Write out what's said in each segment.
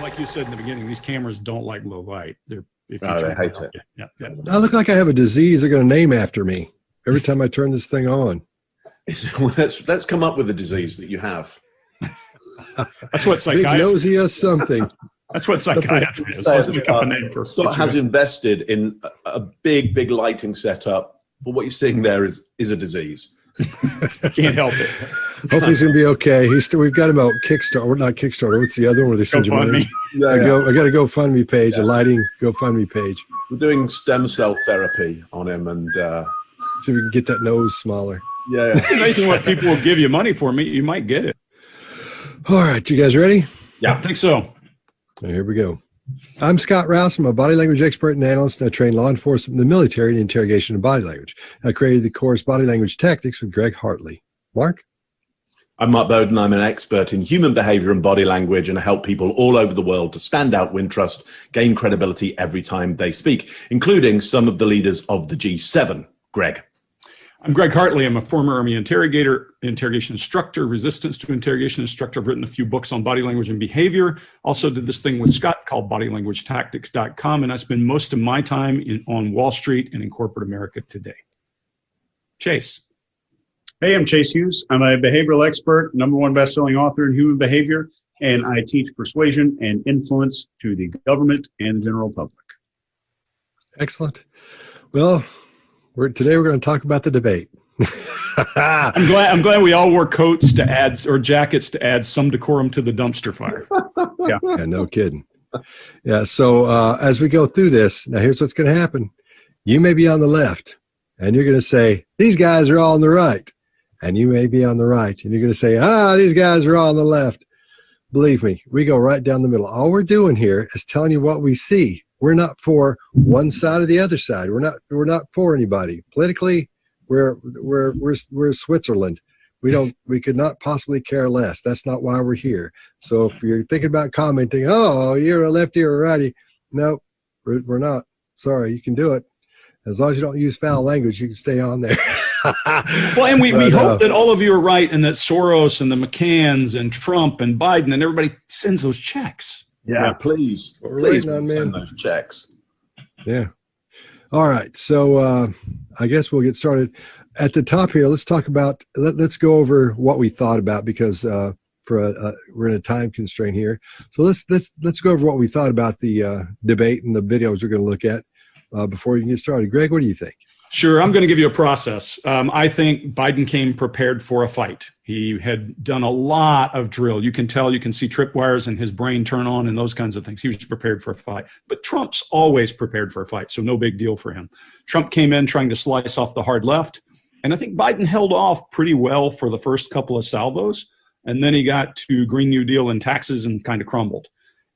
like you said in the beginning, these cameras don't like low light. They hate it. Yeah. I look like I have a disease they're going to name after me every time I turn this thing on. Let's come up with a disease that you have. That's what psychiatry. Big nosy or something. That's what psychiatry is. Let's make up a name for Scott has invested in a big lighting setup, but what you're seeing there is a disease. Can't help it. Hopefully he's going to be okay. We've got him out Kickstarter. We're not Kickstarter. What's the other one where they send you money? I got a GoFundMe page, a lighting GoFundMe page. We're doing stem cell therapy on him and see if we can get that nose smaller. Yeah. It's amazing what people will give you money for. You might get it. All right, you guys ready? Yeah, I think so. Here we go. I'm Scott Rouse. I'm a body language expert and analyst, and I train law enforcement and the military in interrogation of body language. I created the course Body Language Tactics with Greg Hartley. Mark? I'm Mark Bowden. I'm an expert in human behavior and body language, and I help people all over the world to stand out, win trust, gain credibility every time they speak, including some of the leaders of the G7. Greg. I'm Greg Hartley. I'm a former Army interrogator, interrogation instructor, resistance to interrogation instructor. I've written a few books on body language and behavior. Also did this thing with Scott called bodylanguagetactics.com, and I spend most of my time on Wall Street and in corporate America today. Chase. Hey, I'm Chase Hughes. I'm a behavioral expert, #1 best-selling author in human behavior, and I teach persuasion and influence to the government and the general public. Excellent. Well, today we're going to talk about the debate. I'm glad we all wore coats to add, or jackets to add some decorum to the dumpster fire. Yeah, no kidding. Yeah, so as we go through this, now here's what's going to happen. You may be on the left, and you're going to say, these guys are all on the right. And you may be on the right, and you're going to say, these guys are all on the left. Believe me, we go right down the middle. All we're doing here is telling you what we see. We're not for one side or the other side. We're not for anybody. Politically, we're Switzerland. We could not possibly care less. That's not why we're here. So if you're thinking about commenting, oh, you're a lefty or a righty, no, we're not. Sorry, you can do it. As long as you don't use foul language, you can stay on there. Well, and we hope that all of you are right, and that Soros and the McCanns and Trump and Biden and everybody sends those checks. Yeah, please send those checks. Yeah. All right. So I guess we'll get started. At the top here, let's talk about, let's go over what we thought about, because we're in a time constraint here. So let's go over what we thought about the debate and the videos we're going to look at before we can get started. Greg, what do you think? Sure. I'm going to give you a process. I think Biden came prepared for a fight. He had done a lot of drill. You can see tripwires and his brain turn on and those kinds of things. He was prepared for a fight. But Trump's always prepared for a fight, so no big deal for him. Trump came in trying to slice off the hard left, and I think Biden held off pretty well for the first couple of salvos, and then he got to Green New Deal and taxes and kind of crumbled.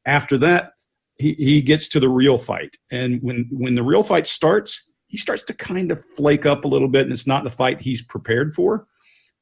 After that, he gets to the real fight. And when the real fight starts, he starts to kind of flake up a little bit, and it's not the fight he's prepared for.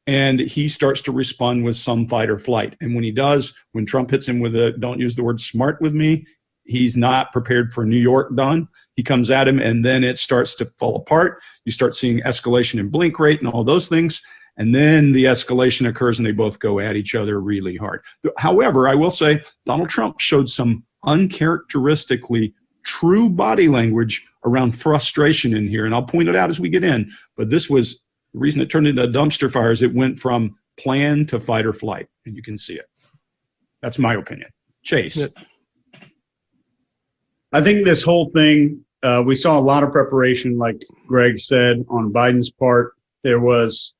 And he starts to respond with some fight or flight. And when he does, when Trump hits him with don't use the word smart with me, he's not prepared for New York done. He comes at him, and then it starts to fall apart. You start seeing escalation in blink rate and all those things. And then the escalation occurs, and they both go at each other really hard. However, I will say Donald Trump showed some uncharacteristically true body language around frustration in here. And I'll point it out as we get in. But this was the reason it turned into a dumpster fire, is it went from plan to fight or flight. And you can see it. That's my opinion. Chase. I think this whole thing, we saw a lot of preparation, like Greg said, on Biden's part. There was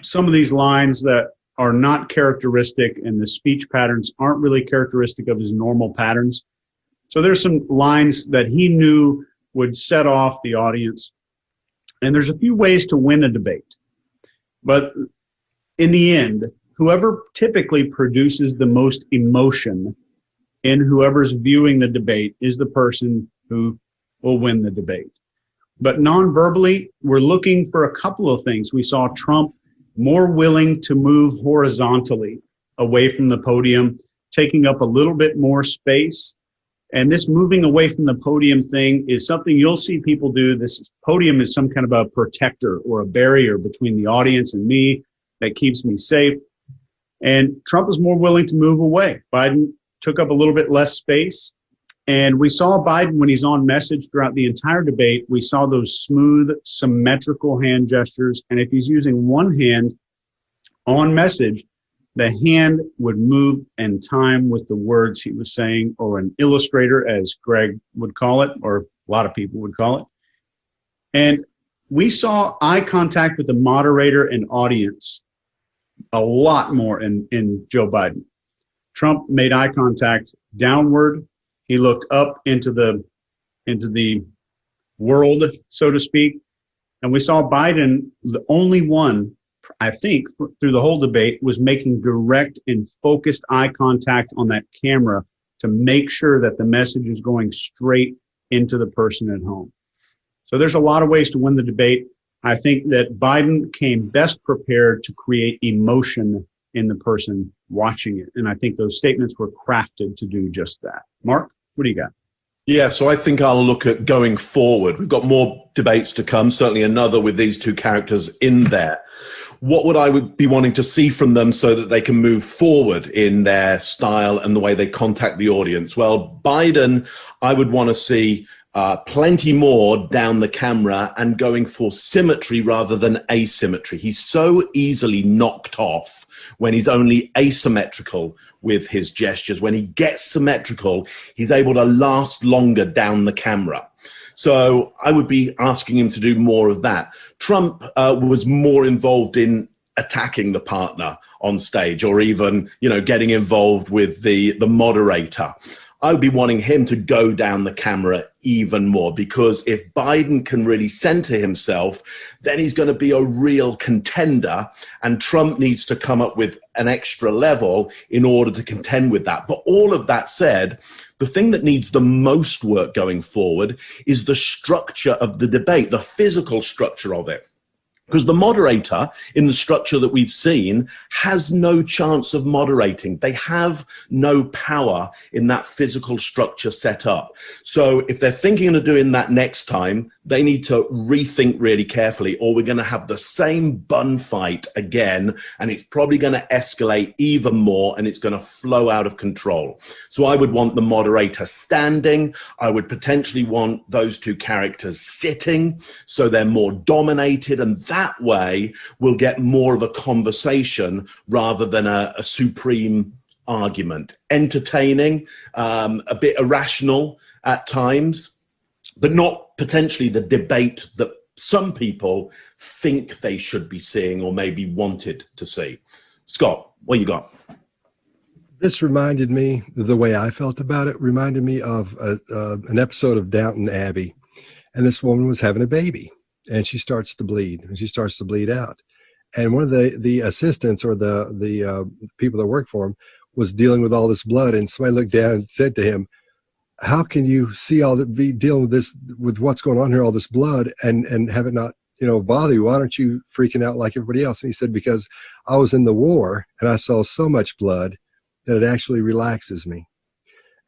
some of these lines that are not characteristic, and the speech patterns aren't really characteristic of his normal patterns. So there's some lines that he knew would set off the audience. And there's a few ways to win a debate. But in the end, whoever typically produces the most emotion in whoever's viewing the debate is the person who will win the debate. But non-verbally, we're looking for a couple of things. We saw Trump more willing to move horizontally away from the podium, taking up a little bit more space. And this moving away from the podium thing is something you'll see people do. This podium is some kind of a protector or a barrier between the audience and me that keeps me safe. And Trump is more willing to move away. Biden took up a little bit less space. And we saw Biden, when he's on message throughout the entire debate, we saw those smooth, symmetrical hand gestures. And if he's using one hand on message, the hand would move in time with the words he was saying, or an illustrator, as Greg would call it, or a lot of people would call it. And we saw eye contact with the moderator and audience a lot more in Joe Biden. Trump made eye contact downward. He looked up into the world, so to speak. And we saw Biden, the only one, I think, through the whole debate, was making direct and focused eye contact on that camera to make sure that the message is going straight into the person at home. So there's a lot of ways to win the debate. I think that Biden came best prepared to create emotion in the person watching it. And I think those statements were crafted to do just that. Mark, what do you got? Yeah, so I think I'll look at going forward. We've got more debates to come, certainly another with these two characters in there. What would I be wanting to see from them so that they can move forward in their style and the way they contact the audience? Well, Biden, I would want to see plenty more down the camera and going for symmetry rather than asymmetry. He's so easily knocked off when he's only asymmetrical with his gestures. When he gets symmetrical, he's able to last longer down the camera. So I would be asking him to do more of that. Trump was more involved in attacking the partner on stage, or even, getting involved with the moderator. I would be wanting him to go down the camera even more, because if Biden can really center himself, then he's going to be a real contender, and Trump needs to come up with an extra level in order to contend with that. But all of that said, the thing that needs the most work going forward is the structure of the debate, the physical structure of it. Because the moderator, in the structure that we've seen, has no chance of moderating. They have no power in that physical structure set up. So if they're thinking of doing that next time, they need to rethink really carefully, or we're going to have the same bun fight again, and it's probably going to escalate even more, and it's going to flow out of control. So I would want the moderator standing. I would potentially want those two characters sitting, so they're more dominated, and that way we'll get more of a conversation rather than a supreme argument. Entertaining, a bit irrational at times, but not potentially the debate that some people think they should be seeing or maybe wanted to see. Scott, what you got? This reminded me, the way I felt about it, reminded me of an episode of Downton Abbey. And this woman was having a baby, and she starts to bleed, and she starts to bleed out. And one of the assistants, or the people that work for him, was dealing with all this blood. And somebody looked down and said to him, "How can you see all that, be dealing with this, with what's going on here, all this blood, and have it not, bother you? Why aren't you freaking out like everybody else?" And he said, "Because I was in the war and I saw so much blood that it actually relaxes me."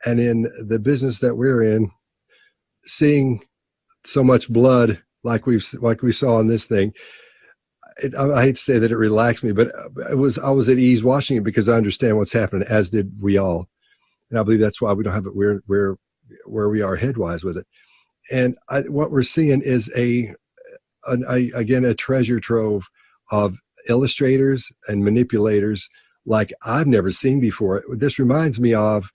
And in the business that we're in, seeing so much blood like we saw in this thing, I hate to say that it relaxed me, but I was at ease watching it, because I understand what's happening, as did we all. And I believe that's why we don't have it where we are headwise with it. And what we're seeing is again a treasure trove of illustrators and manipulators like I've never seen before. This reminds me of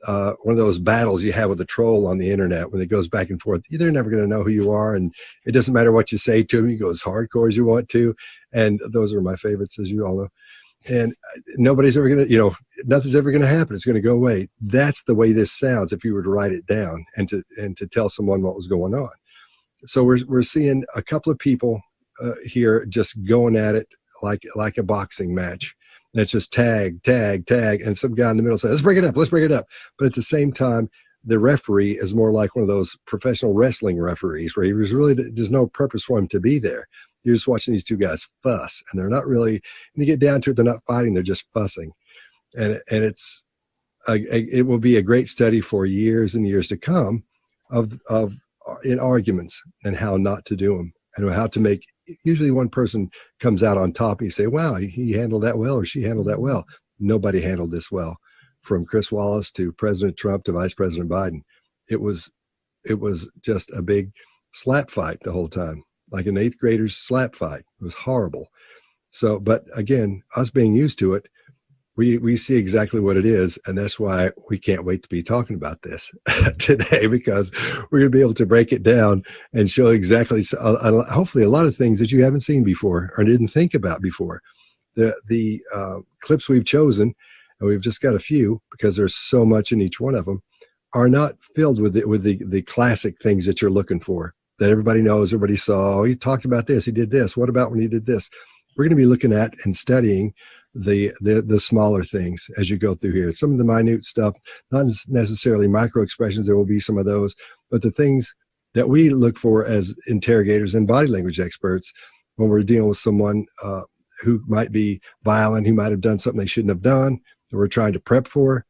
one of those battles you have with a troll on the internet, when it goes back and forth. They're never going to know who you are, and it doesn't matter what you say to them. You go as hardcore as you want to, and those are my favorites, as you all know. And nobody's ever going to, nothing's ever going to happen. It's going to go away. That's the way this sounds if you were to write it down and to tell someone what was going on. So we're seeing a couple of people here just going at it like a boxing match. And it's just tag, tag, tag. And some guy in the middle says, let's break it up. Let's break it up. But at the same time, the referee is more like one of those professional wrestling referees, where there's no purpose for him to be there. You're just watching these two guys fuss, and they're not really, when you get down to it, they're not fighting, they're just fussing. And it will be a great study for years and years to come in arguments, and how not to do them, and how to make, usually one person comes out on top and you say, wow, he handled that well, or she handled that well. Nobody handled this well from Chris Wallace to President Trump to Vice President Biden. It was just a big slap fight the whole time, like an 8th grader's slap fight. It was horrible. So, but again, us being used to it, we see exactly what it is, and that's why we can't wait to be talking about this today, because we're going to be able to break it down and show exactly, hopefully, a lot of things that you haven't seen before or didn't think about before. The clips we've chosen, and we've just got a few because there's so much in each one of them, are not filled with the classic things that you're looking for, that everybody knows, everybody saw. Oh, he talked about this, he did this. What about when he did this? We're going to be looking at and studying the smaller things as you go through here. Some of the minute stuff, not necessarily micro expressions, there will be some of those, but the things that we look for as interrogators and body language experts when we're dealing with someone who might be violent, who might have done something they shouldn't have done, that we're trying to prep for.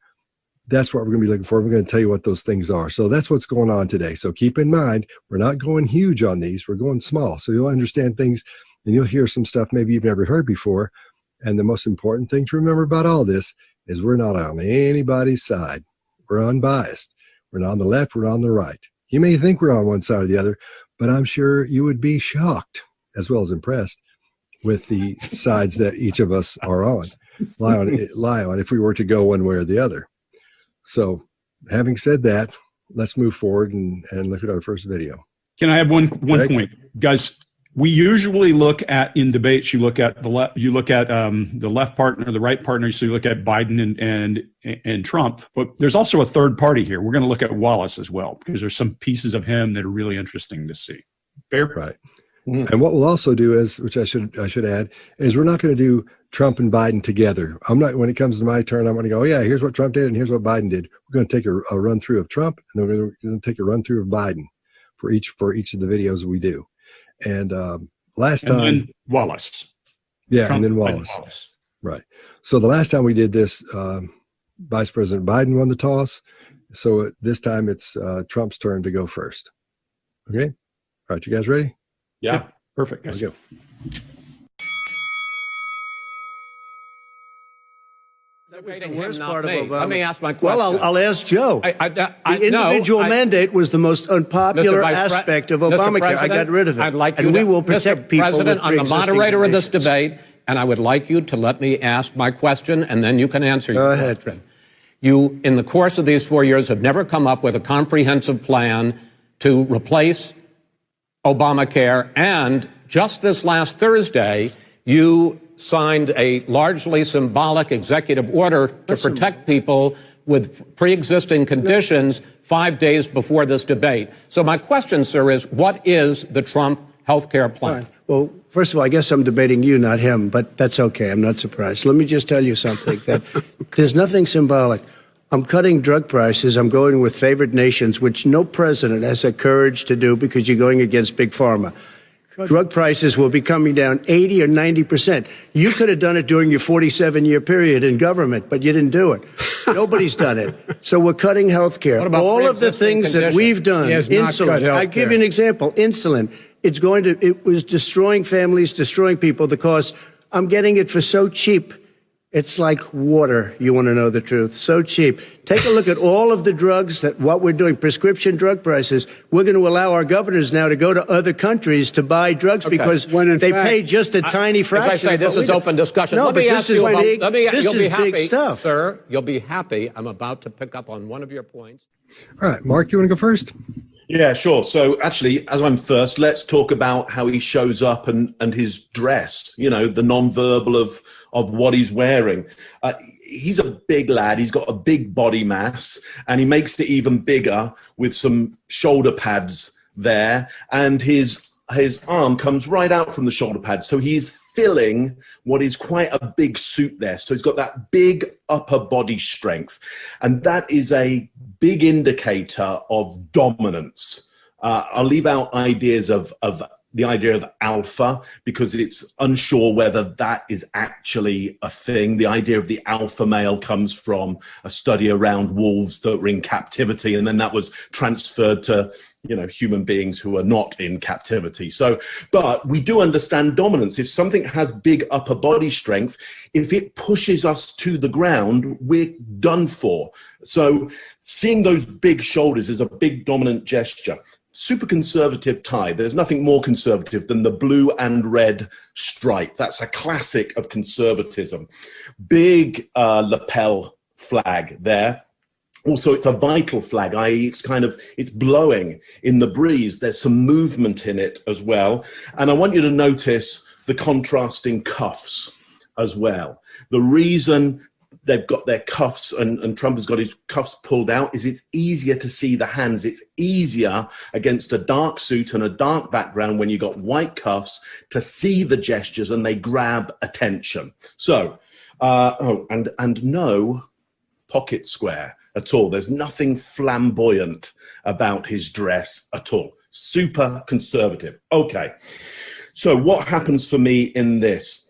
That's what we're going to be looking for. We're going to tell you what those things are. So that's what's going on today. So keep in mind, we're not going huge on these. We're going small. So you'll understand things and you'll hear some stuff maybe you've never heard before. And the most important thing to remember about all this is we're not on anybody's side. We're unbiased. We're not on the left. We're on the right. You may think we're on one side or the other, but I'm sure you would be shocked as well as impressed with the sides that each of us are on, lie on if we were to go one way or the other. So having said that, let's move forward and look at our first video. Can I have one Greg? point, guys? We usually look at, in debates, you look at the left, the left partner, the right partner. So you look at Biden and Trump, but there's also a third party here. We're going to look at Wallace as well, because there's some pieces of him that are really interesting to see. Fair? Right. And what we'll also do is, which I should add, is we're not going to do Trump and Biden together. I'm not, when it comes to my turn, I'm going to go, oh yeah, here's what Trump did and here's what Biden did. We're going to take a run through of Trump, and then we're going to take a run through of Biden for each of the videos we do. And last time, and then Wallace. Yeah, Trump, and then Wallace. Right. So the last time we did this, Vice President Biden won the toss. So this time it's Trump's turn to go first. Okay. All right. You guys ready? Yeah. Perfect. Let's go. That was the worst part of Obama. Let me ask my question. Well, I'll ask Joe. The individual mandate was the most unpopular aspect of Obamacare. I got rid of it. I'd like and you we to, will protect Mr. people President, with I'm the moderator of this conditions. debate, and I would like you to let me ask my question, and then you can answer your ahead. question. You, in the course of these 4 years, have never come up with a comprehensive plan to replace Obamacare, and just this last Thursday, you signed a largely symbolic executive order to protect people with pre-existing conditions 5 days before this debate. So my question, sir, is what is the Trump health care plan? Right. Well, first of all, I guess I'm debating you, not him, but that's okay. I'm not surprised. Let me just tell you something, that there's nothing symbolic. I'm cutting drug prices. I'm going with favored nations, which no president has the courage to do because you're going against big pharma. Drug prices will be coming down 80 or 90%. You could have done it during your 47-year period in government, but you didn't do it. Nobody's done it. So we're cutting health care. All of the things that we've done, insulin, I give you an example, insulin, it was destroying families, destroying people. The cost, I'm getting it for so cheap. It's like water, you want to know the truth. So cheap. Take a look at all of the drugs what we're doing, prescription drug prices. We're going to allow our governors now to go to other countries to buy drugs because they pay just a tiny fraction. As I say, this is open discussion. No, let me ask you about, this is big stuff. Sir, you'll be happy. I'm about to pick up on one of your points. All right, Mark, you want to go first? Yeah, sure. So actually, as I'm first, let's talk about how he shows up and his dress, the nonverbal of what he's wearing. He's a big lad. He's got a big body mass, and he makes it even bigger with some shoulder pads there. And his arm comes right out from the shoulder pads. So he's filling what is quite a big suit there. So he's got that big upper body strength. And that is a big indicator of dominance. I'll leave out ideas of the idea of alpha, because it's unsure whether that is actually a thing. The idea of the alpha male comes from a study around wolves that were in captivity, and then that was transferred to, you know, human beings who are not in captivity. So, but we do understand dominance. If something has big upper body strength, if it pushes us to the ground, we're done for. So seeing those big shoulders is a big dominant gesture. Super conservative tie. There's nothing more conservative than the blue and red stripe. That's a classic of conservatism. Big lapel flag there. Also, it's a vital flag, i.e. it's blowing in the breeze. There's some movement in it as well. And I want you to notice the contrasting cuffs as well. The reason they've got their cuffs and Trump has got his cuffs pulled out is it's easier to see the hands. It's easier against a dark suit and a dark background when you got white cuffs to see the gestures and they grab attention. So, and no pocket square at all. There's nothing flamboyant about his dress at all. Super conservative. Okay. So what happens for me in this?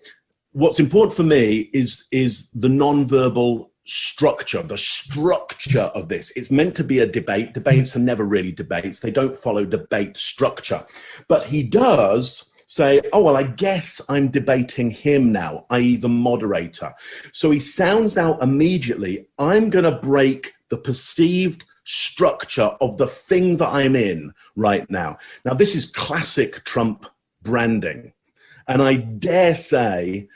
What's important for me is the nonverbal structure, the structure of this. It's meant to be a debate. Debates are never really debates. They don't follow debate structure. But he does say, oh, well, I guess I'm debating him now, i.e. the moderator. So he sounds out immediately, I'm going to break the perceived structure of the thing that I'm in right now. Now, this is classic Trump branding. And I dare say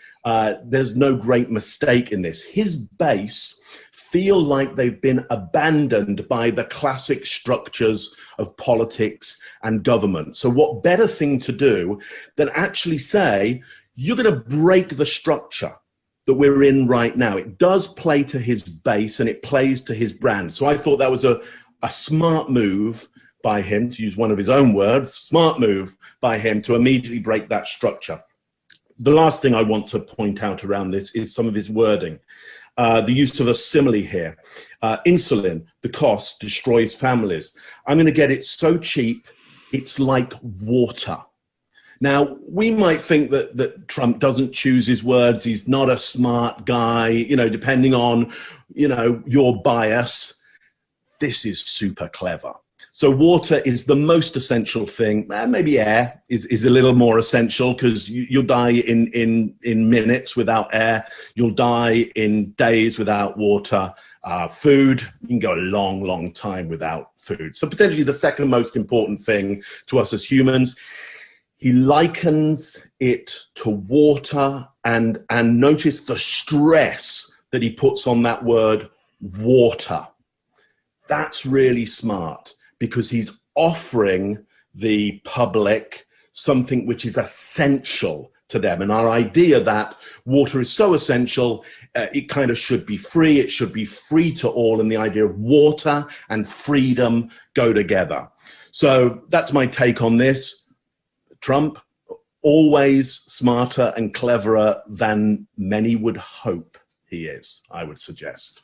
there's no great mistake in this. His base feel like they've been abandoned by the classic structures of politics and government. So what better thing to do than actually say, you're going to break the structure that we're in right now. It does play to his base and it plays to his brand. So I thought that was a smart move by him, to use one of his own words, smart move by him to immediately break that structure. The last thing I want to point out around this is some of his wording. The use of a simile here. Insulin, the cost, destroys families. I'm going to get it so cheap, it's like water. Now, we might think that Trump doesn't choose his words. He's not a smart guy, you know, depending on, you know, your bias. This is super clever. So water is the most essential thing. Maybe air is a little more essential because you'll die in minutes without air. You'll die in days without water. Food, you can go a long, long time without food. So potentially the second most important thing to us as humans. He likens it to water and notice the stress that he puts on that word water. That's really smart, because he's offering the public something which is essential to them. And our idea that water is so essential, it kind of should be free. It should be free to all. And the idea of water and freedom go together. So that's my take on this. Trump, always smarter and cleverer than many would hope he is, I would suggest.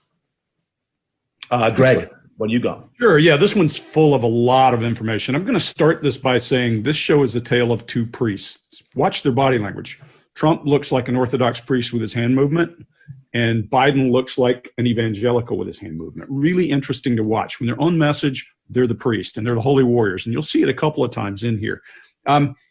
Greg, what do you got? Sure. Yeah, this one's full of a lot of information. I'm going to start this by saying this show is a tale of two priests. Watch their body language. Trump looks like an Orthodox priest with his hand movement, and Biden looks like an evangelical with his hand movement. Really interesting to watch. When they're on message, they're the priest, and they're the holy warriors. And you'll see it a couple of times in here.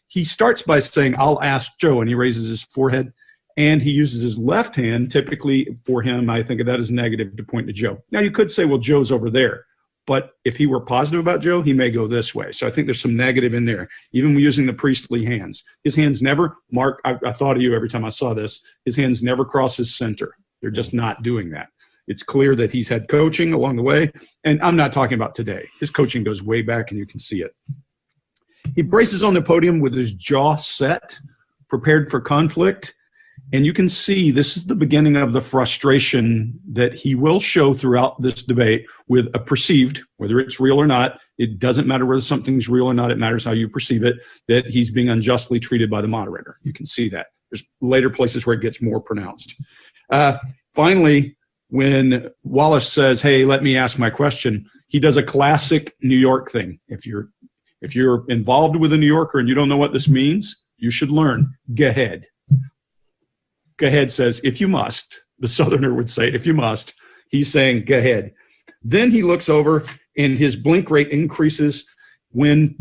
He starts by saying, I'll ask Joe, and he raises his forehead. And he uses his left hand, typically for him, I think of that as negative, to point to Joe. Now, you could say, well, Joe's over there. But if he were positive about Joe, he may go this way. So I think there's some negative in there, even using the priestly hands. His hands never, Mark, I thought of you every time I saw this, his hands never cross his center. They're just not doing that. It's clear that he's had coaching along the way. And I'm not talking about today. His coaching goes way back, and you can see it. He braces on the podium with his jaw set, prepared for conflict. And you can see this is the beginning of the frustration that he will show throughout this debate with a perceived, whether it's real or not, it doesn't matter whether something's real or not, it matters how you perceive it, that he's being unjustly treated by the moderator. You can see that. There's later places where it gets more pronounced. Finally, when Wallace says, hey, let me ask my question, he does a classic New York thing. If you're If you're involved with a New Yorker and you don't know what this means, you should learn. Go ahead. Go ahead says, if you must. The Southerner would say, if you must. He's saying, go ahead. Then he looks over and his blink rate increases when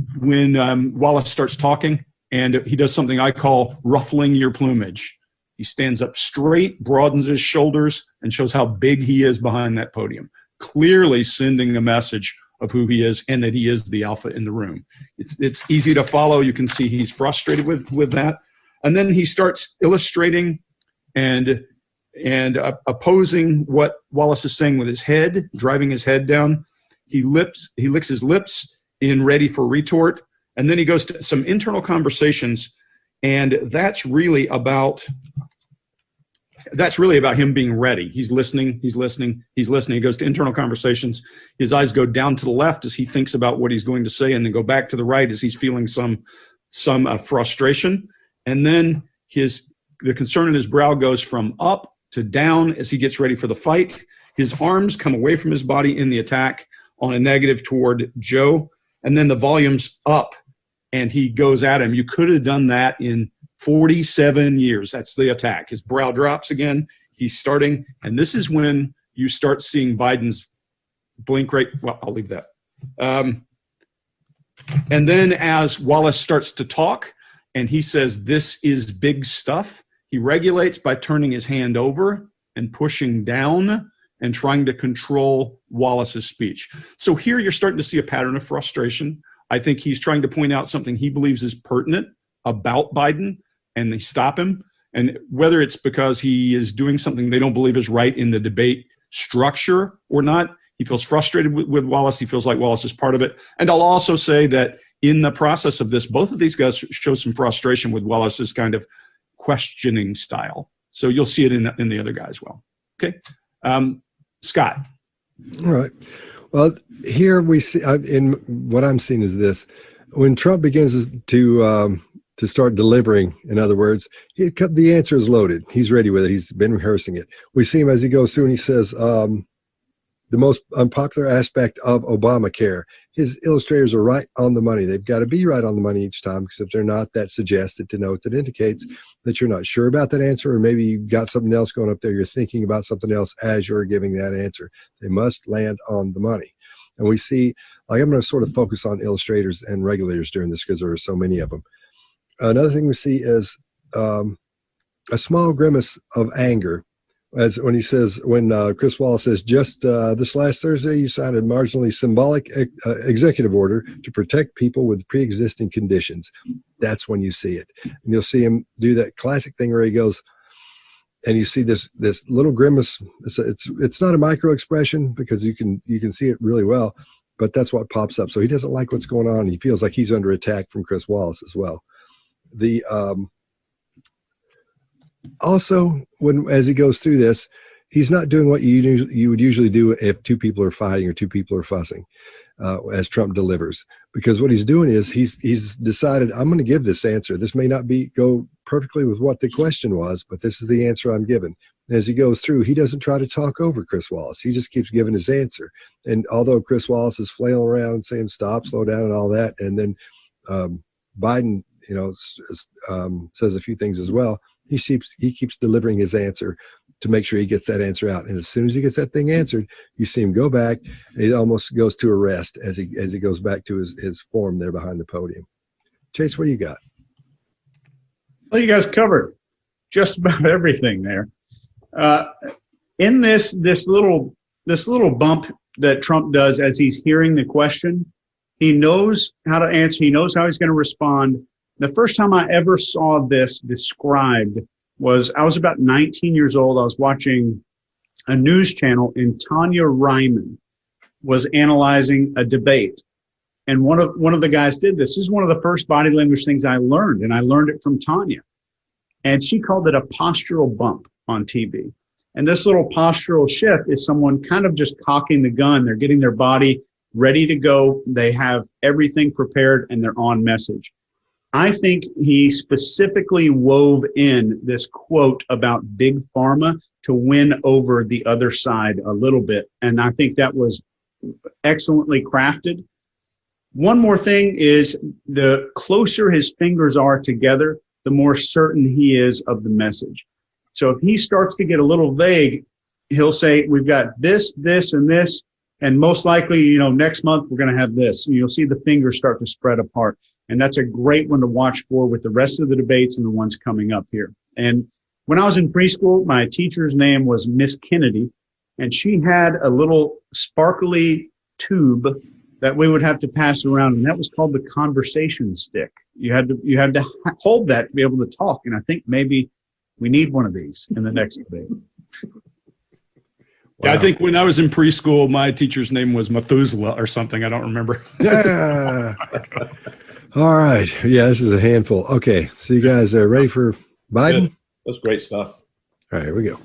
Wallace starts talking, and he does something I call ruffling your plumage. He stands up straight, broadens his shoulders, and shows how big he is behind that podium, clearly sending a message of who he is and that he is the alpha in the room. It's easy to follow. You can see he's frustrated with that. And then he starts illustrating and opposing what Wallace is saying with his head, driving his head down. He licks his lips in ready for retort. And then he goes to some internal conversations, and that's really about him being ready. He's listening. He goes to internal conversations. His eyes go down to the left as he thinks about what he's going to say, and then go back to the right as he's feeling some frustration. And then the concern in his brow goes from up to down as he gets ready for the fight. His arms come away from his body in the attack on a negative toward Joe, and then the volume's up, and he goes at him. You could have done that in 47 years. That's the attack. His brow drops again. He's starting, and this is when you start seeing Biden's blink rate. Well, I'll leave that. And then as Wallace starts to talk, and he says, this is big stuff, he regulates by turning his hand over and pushing down and trying to control Wallace's speech. So here you're starting to see a pattern of frustration. I think he's trying to point out something he believes is pertinent about Biden, and they stop him. And whether it's because he is doing something they don't believe is right in the debate structure or not, he feels frustrated with Wallace. He feels like Wallace is part of it. And I'll also say that in the process of this, both of these guys show some frustration with Wallace's kind of questioning style. So you'll see it in the other guy as well. Okay. Scott. All right. Well, here we see, in what I'm seeing is this: when Trump begins to start delivering, in other words, the answer is loaded. He's ready with it. He's been rehearsing it. We see him as he goes through and he says, the most unpopular aspect of Obamacare. His illustrators are right on the money. They've got to be right on the money each time, because if they're not, that suggests, it denotes, it indicates that you're not sure about that answer, or maybe you've got something else going up there. You're thinking about something else as you're giving that answer. They must land on the money. And we see, like, I'm going to sort of focus on illustrators and regulators during this because there are so many of them. Another thing we see is a small grimace of anger, as when he says, when Chris Wallace says, just this last Thursday, you signed a marginally symbolic executive order to protect people with pre-existing conditions. That's when you see it. And you'll see him do that classic thing where he goes, and you see this little grimace. It's not a micro expression because you can see it really well, but that's what pops up. So he doesn't like what's going on. He feels like he's under attack from Chris Wallace as well. Also, as he goes through this, he's not doing what you would usually do if two people are fighting or two people are fussing, as Trump delivers. Because what he's doing is he's decided, I'm going to give this answer. This may not go perfectly with what the question was, but this is the answer I'm giving. And as he goes through, he doesn't try to talk over Chris Wallace. He just keeps giving his answer. And although Chris Wallace is flailing around and saying stop, slow down, and all that, and then Biden, says a few things as well, he keeps delivering his answer to make sure he gets that answer out. And as soon as he gets that thing answered, you see him go back, and he almost goes to a rest as he goes back to his form there behind the podium. Chase, what do you got? Well, you guys covered just about everything there. In this little bump that Trump does as he's hearing the question, he knows how to answer. He knows how he's going to respond. The first time I ever saw this described was I was about 19 years old. I was watching a news channel, and Tanya Ryman was analyzing a debate. And one of the guys did this. This is one of the first body language things I learned, and I learned it from Tanya. And she called it a postural bump on TV. And this little postural shift is someone kind of just cocking the gun. They're getting their body ready to go. They have everything prepared, and they're on message. I think he specifically wove in this quote about big pharma to win over the other side a little bit. And I think that was excellently crafted. One more thing is the closer his fingers are together, the more certain he is of the message. So if he starts to get a little vague, he'll say, we've got this, this, and this, and most likely, next month we're going to have this. And you'll see the fingers start to spread apart. And that's a great one to watch for with the rest of the debates and the ones coming up here. And when I was in preschool, my teacher's name was Miss Kennedy, and she had a little sparkly tube that we would have to pass around, and that was called the conversation stick. You had to hold that to be able to talk. And I think maybe we need one of these in the next debate. Yeah, I think when I was in preschool, my teacher's name was Methuselah or something. I don't remember. Yeah. All right. Yeah, this is a handful. Okay, so you guys are ready for Biden? Good. That's great stuff. All right, here we go.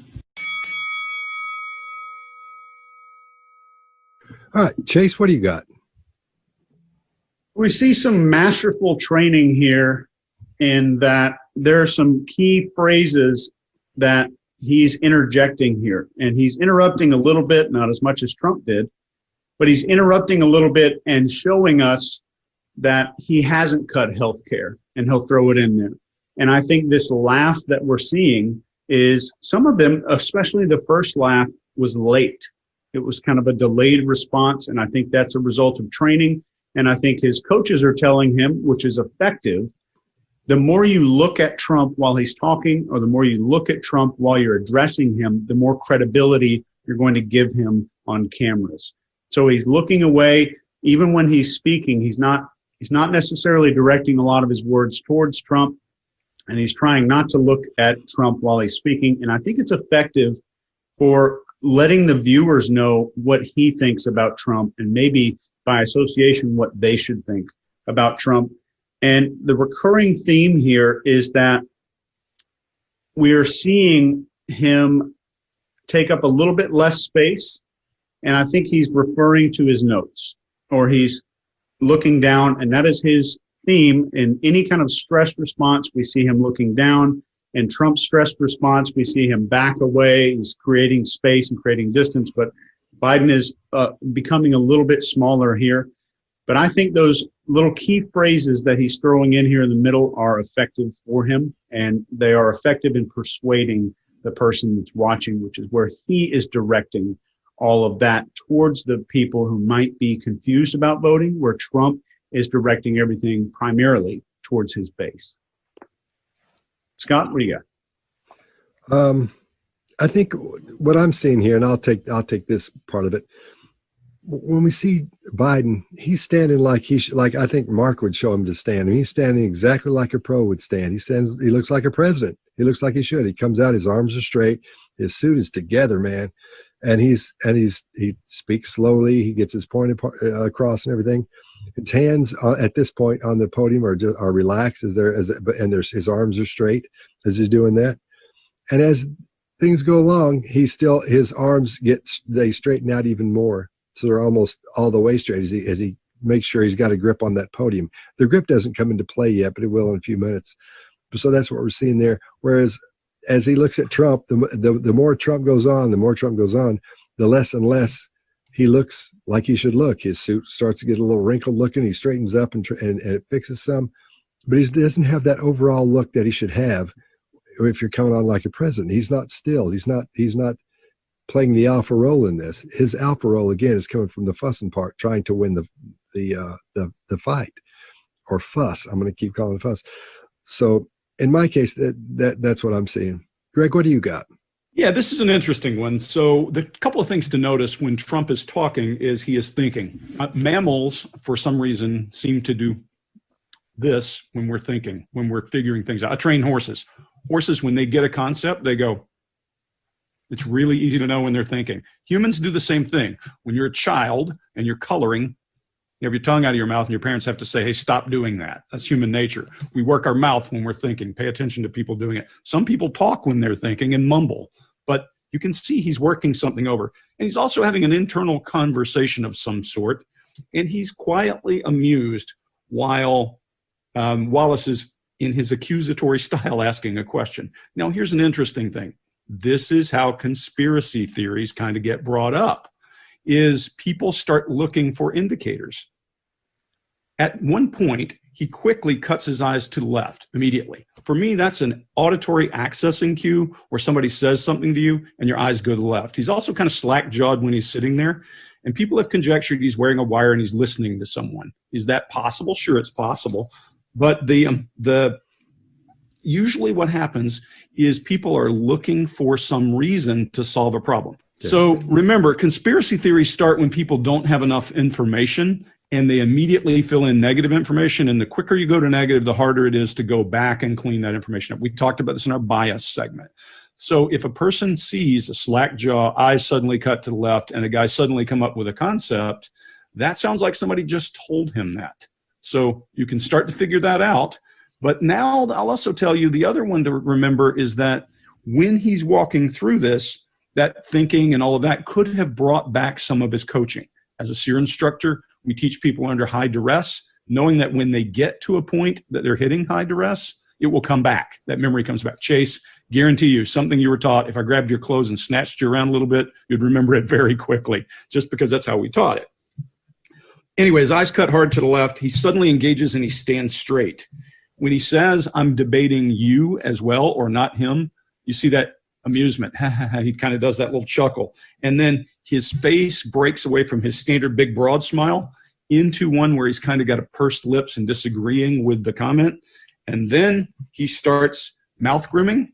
All right, Chase, what do you got? We see some masterful training here in that there are some key phrases that he's interjecting here. And he's interrupting a little bit, not as much as Trump did, but he's interrupting a little bit and showing us that he hasn't cut health care, and he'll throw it in there. And I think this laugh that we're seeing is some of them, especially the first laugh, was late. It was kind of a delayed response, and I think that's a result of training. And I think his coaches are telling him, which is effective, the more you look at Trump while he's talking, or the more you look at Trump while you're addressing him, the more credibility you're going to give him on cameras. So he's looking away. Even when he's speaking, he's not necessarily directing a lot of his words towards Trump, and he's trying not to look at Trump while he's speaking. And I think it's effective for letting the viewers know what he thinks about Trump, and maybe by association what they should think about Trump. And the recurring theme here is that we're seeing him take up a little bit less space, and I think he's referring to his notes, or he's looking down, and that is his theme. In any kind of stress response, we see him looking down. In Trump's stress response, we see him back away. He's creating space and creating distance, but Biden is becoming a little bit smaller here. But I think those little key phrases that he's throwing in here in the middle are effective for him, and they are effective in persuading the person that's watching, which is where he is directing all of that towards the people who might be confused about voting, where Trump is directing everything primarily towards his base. Scott, what do you got? I think what I'm seeing here, and I'll take this part of it. When we see Biden, he's standing like like I think Mark would show him to stand. And he's standing exactly like a pro would stand. He looks like a president. He looks like he should. He comes out, his arms are straight, his suit is together, man. And he speaks slowly. He gets his point across and everything. His hands at this point on the podium are relaxed his arms are straight as he's doing that. And as things go along, his arms they straighten out even more. So they're almost all the way straight as he makes sure he's got a grip on that podium. The grip doesn't come into play yet, but it will in a few minutes. So that's what we're seeing there. Whereas as he looks at Trump, the more Trump goes on, the less and less he looks like he should look. His suit starts to get a little wrinkled looking. He straightens up and it fixes some, but he doesn't have that overall look that he should have if you're coming on like a president. He's not still. He's not playing the alpha role in this. His alpha role again is coming from the fussing part, trying to win the fight, or fuss. I'm going to keep calling it fuss. So in my case, that's what I'm seeing. Greg, what do you got? Yeah, this is an interesting one. So the couple of things to notice when Trump is talking is he is thinking. Mammals, for some reason, seem to do this when we're thinking, when we're figuring things out. I train horses. Horses, when they get a concept, they go. It's really easy to know when they're thinking. Humans do the same thing. When you're a child and you're coloring, you have your tongue out of your mouth and your parents have to say, hey, stop doing that. That's human nature. We work our mouth when we're thinking. Pay attention to people doing it. Some people talk when they're thinking and mumble, but you can see he's working something over. And he's also having an internal conversation of some sort, and he's quietly amused while Wallace is in his accusatory style asking a question. Now, here's an interesting thing. This is how conspiracy theories kind of get brought up, is people start looking for indicators. At one point, he quickly cuts his eyes to the left immediately. For me, that's an auditory accessing cue where somebody says something to you and your eyes go to the left. He's also kind of slack-jawed when he's sitting there. And people have conjectured he's wearing a wire and he's listening to someone. Is that possible? Sure, it's possible. But usually what happens is people are looking for some reason to solve a problem. Yeah. So remember, conspiracy theories start when people don't have enough information and they immediately fill in negative information. And the quicker you go to negative, the harder it is to go back and clean that information up. We talked about this in our bias segment. So if a person sees a slack jaw, eyes suddenly cut to the left, and a guy suddenly come up with a concept, that sounds like somebody just told him that. So you can start to figure that out. But now I'll also tell you the other one to remember is that when he's walking through this, that thinking and all of that could have brought back some of his coaching. As a SERE instructor, we teach people under high duress, knowing that when they get to a point that they're hitting high duress, it will come back. That memory comes back. Chase, guarantee you, something you were taught, if I grabbed your clothes and snatched you around a little bit, you'd remember it very quickly, just because that's how we taught it. Anyway, his eyes cut hard to the left. He suddenly engages and he stands straight. When he says, I'm debating you as well or not him, you see that amusement. He kind of does that little chuckle. And then his face breaks away from his standard big broad smile into one where he's kind of got a pursed lips and disagreeing with the comment. And then he starts mouth grooming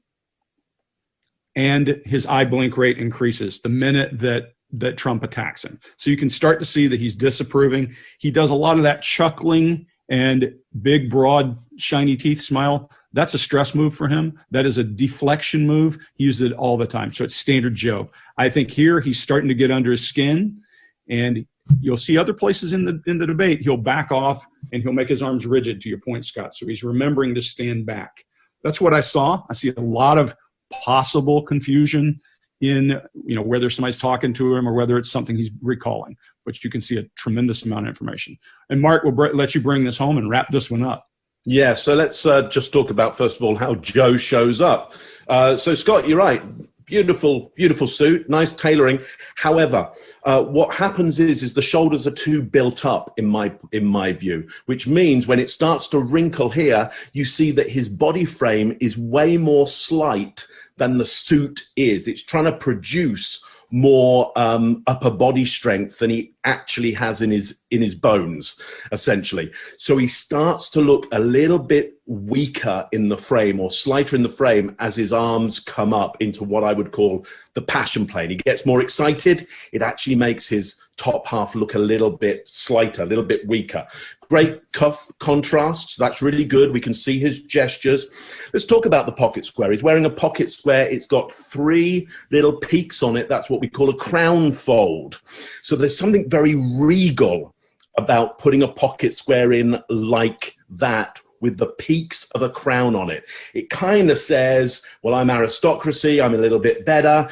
and his eye blink rate increases the minute that Trump attacks him. So you can start to see that he's disapproving. He does a lot of that chuckling and big, broad, shiny teeth smile. That's a stress move for him. That is a deflection move. He uses it all the time. So it's standard Joe. I think here he's starting to get under his skin, and you'll see other places in the debate, he'll back off and he'll make his arms rigid, to your point, Scott. So he's remembering to stand back. That's what I saw. I see a lot of possible confusion in, whether somebody's talking to him or whether it's something he's recalling, but you can see a tremendous amount of information. And Mark, we'll let you bring this home and wrap this one up. Yeah, so let's just talk about, first of all, how Joe shows up. So, Scott, you're right. Beautiful, beautiful suit, nice tailoring. However, what happens is the shoulders are too built up in my view, which means when it starts to wrinkle here, you see that his body frame is way more slight than the suit is. It's trying to produce more upper body strength than he actually has in his bones, essentially. So he starts to look a little bit weaker in the frame, or slighter in the frame, as his arms come up into what I would call the passion plane. He gets more excited. It actually makes his top half look a little bit slighter, a little bit weaker. Great cuff contrast. That's really good. We can see his gestures. Let's talk about the pocket square. He's wearing a pocket square. It's got 3 little peaks on it. That's what we call a crown fold. So there's something very regal about putting a pocket square in like that, with the peaks of a crown on it. It kind of says, well, I'm aristocracy, I'm a little bit better.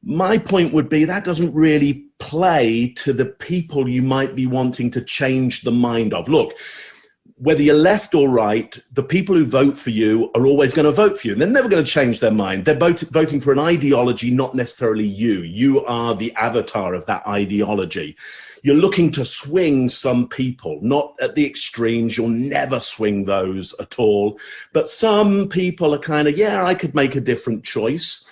My point would be that doesn't really play to the people you might be wanting to change the mind of. Look, whether you're left or right, the people who vote for you are always going to vote for you. They're never going to change their mind. They're voting for an ideology, not necessarily you. You are the avatar of that ideology. You're looking to swing some people, not at the extremes. You'll never swing those at all. But some people are kind of, yeah, I could make a different choice.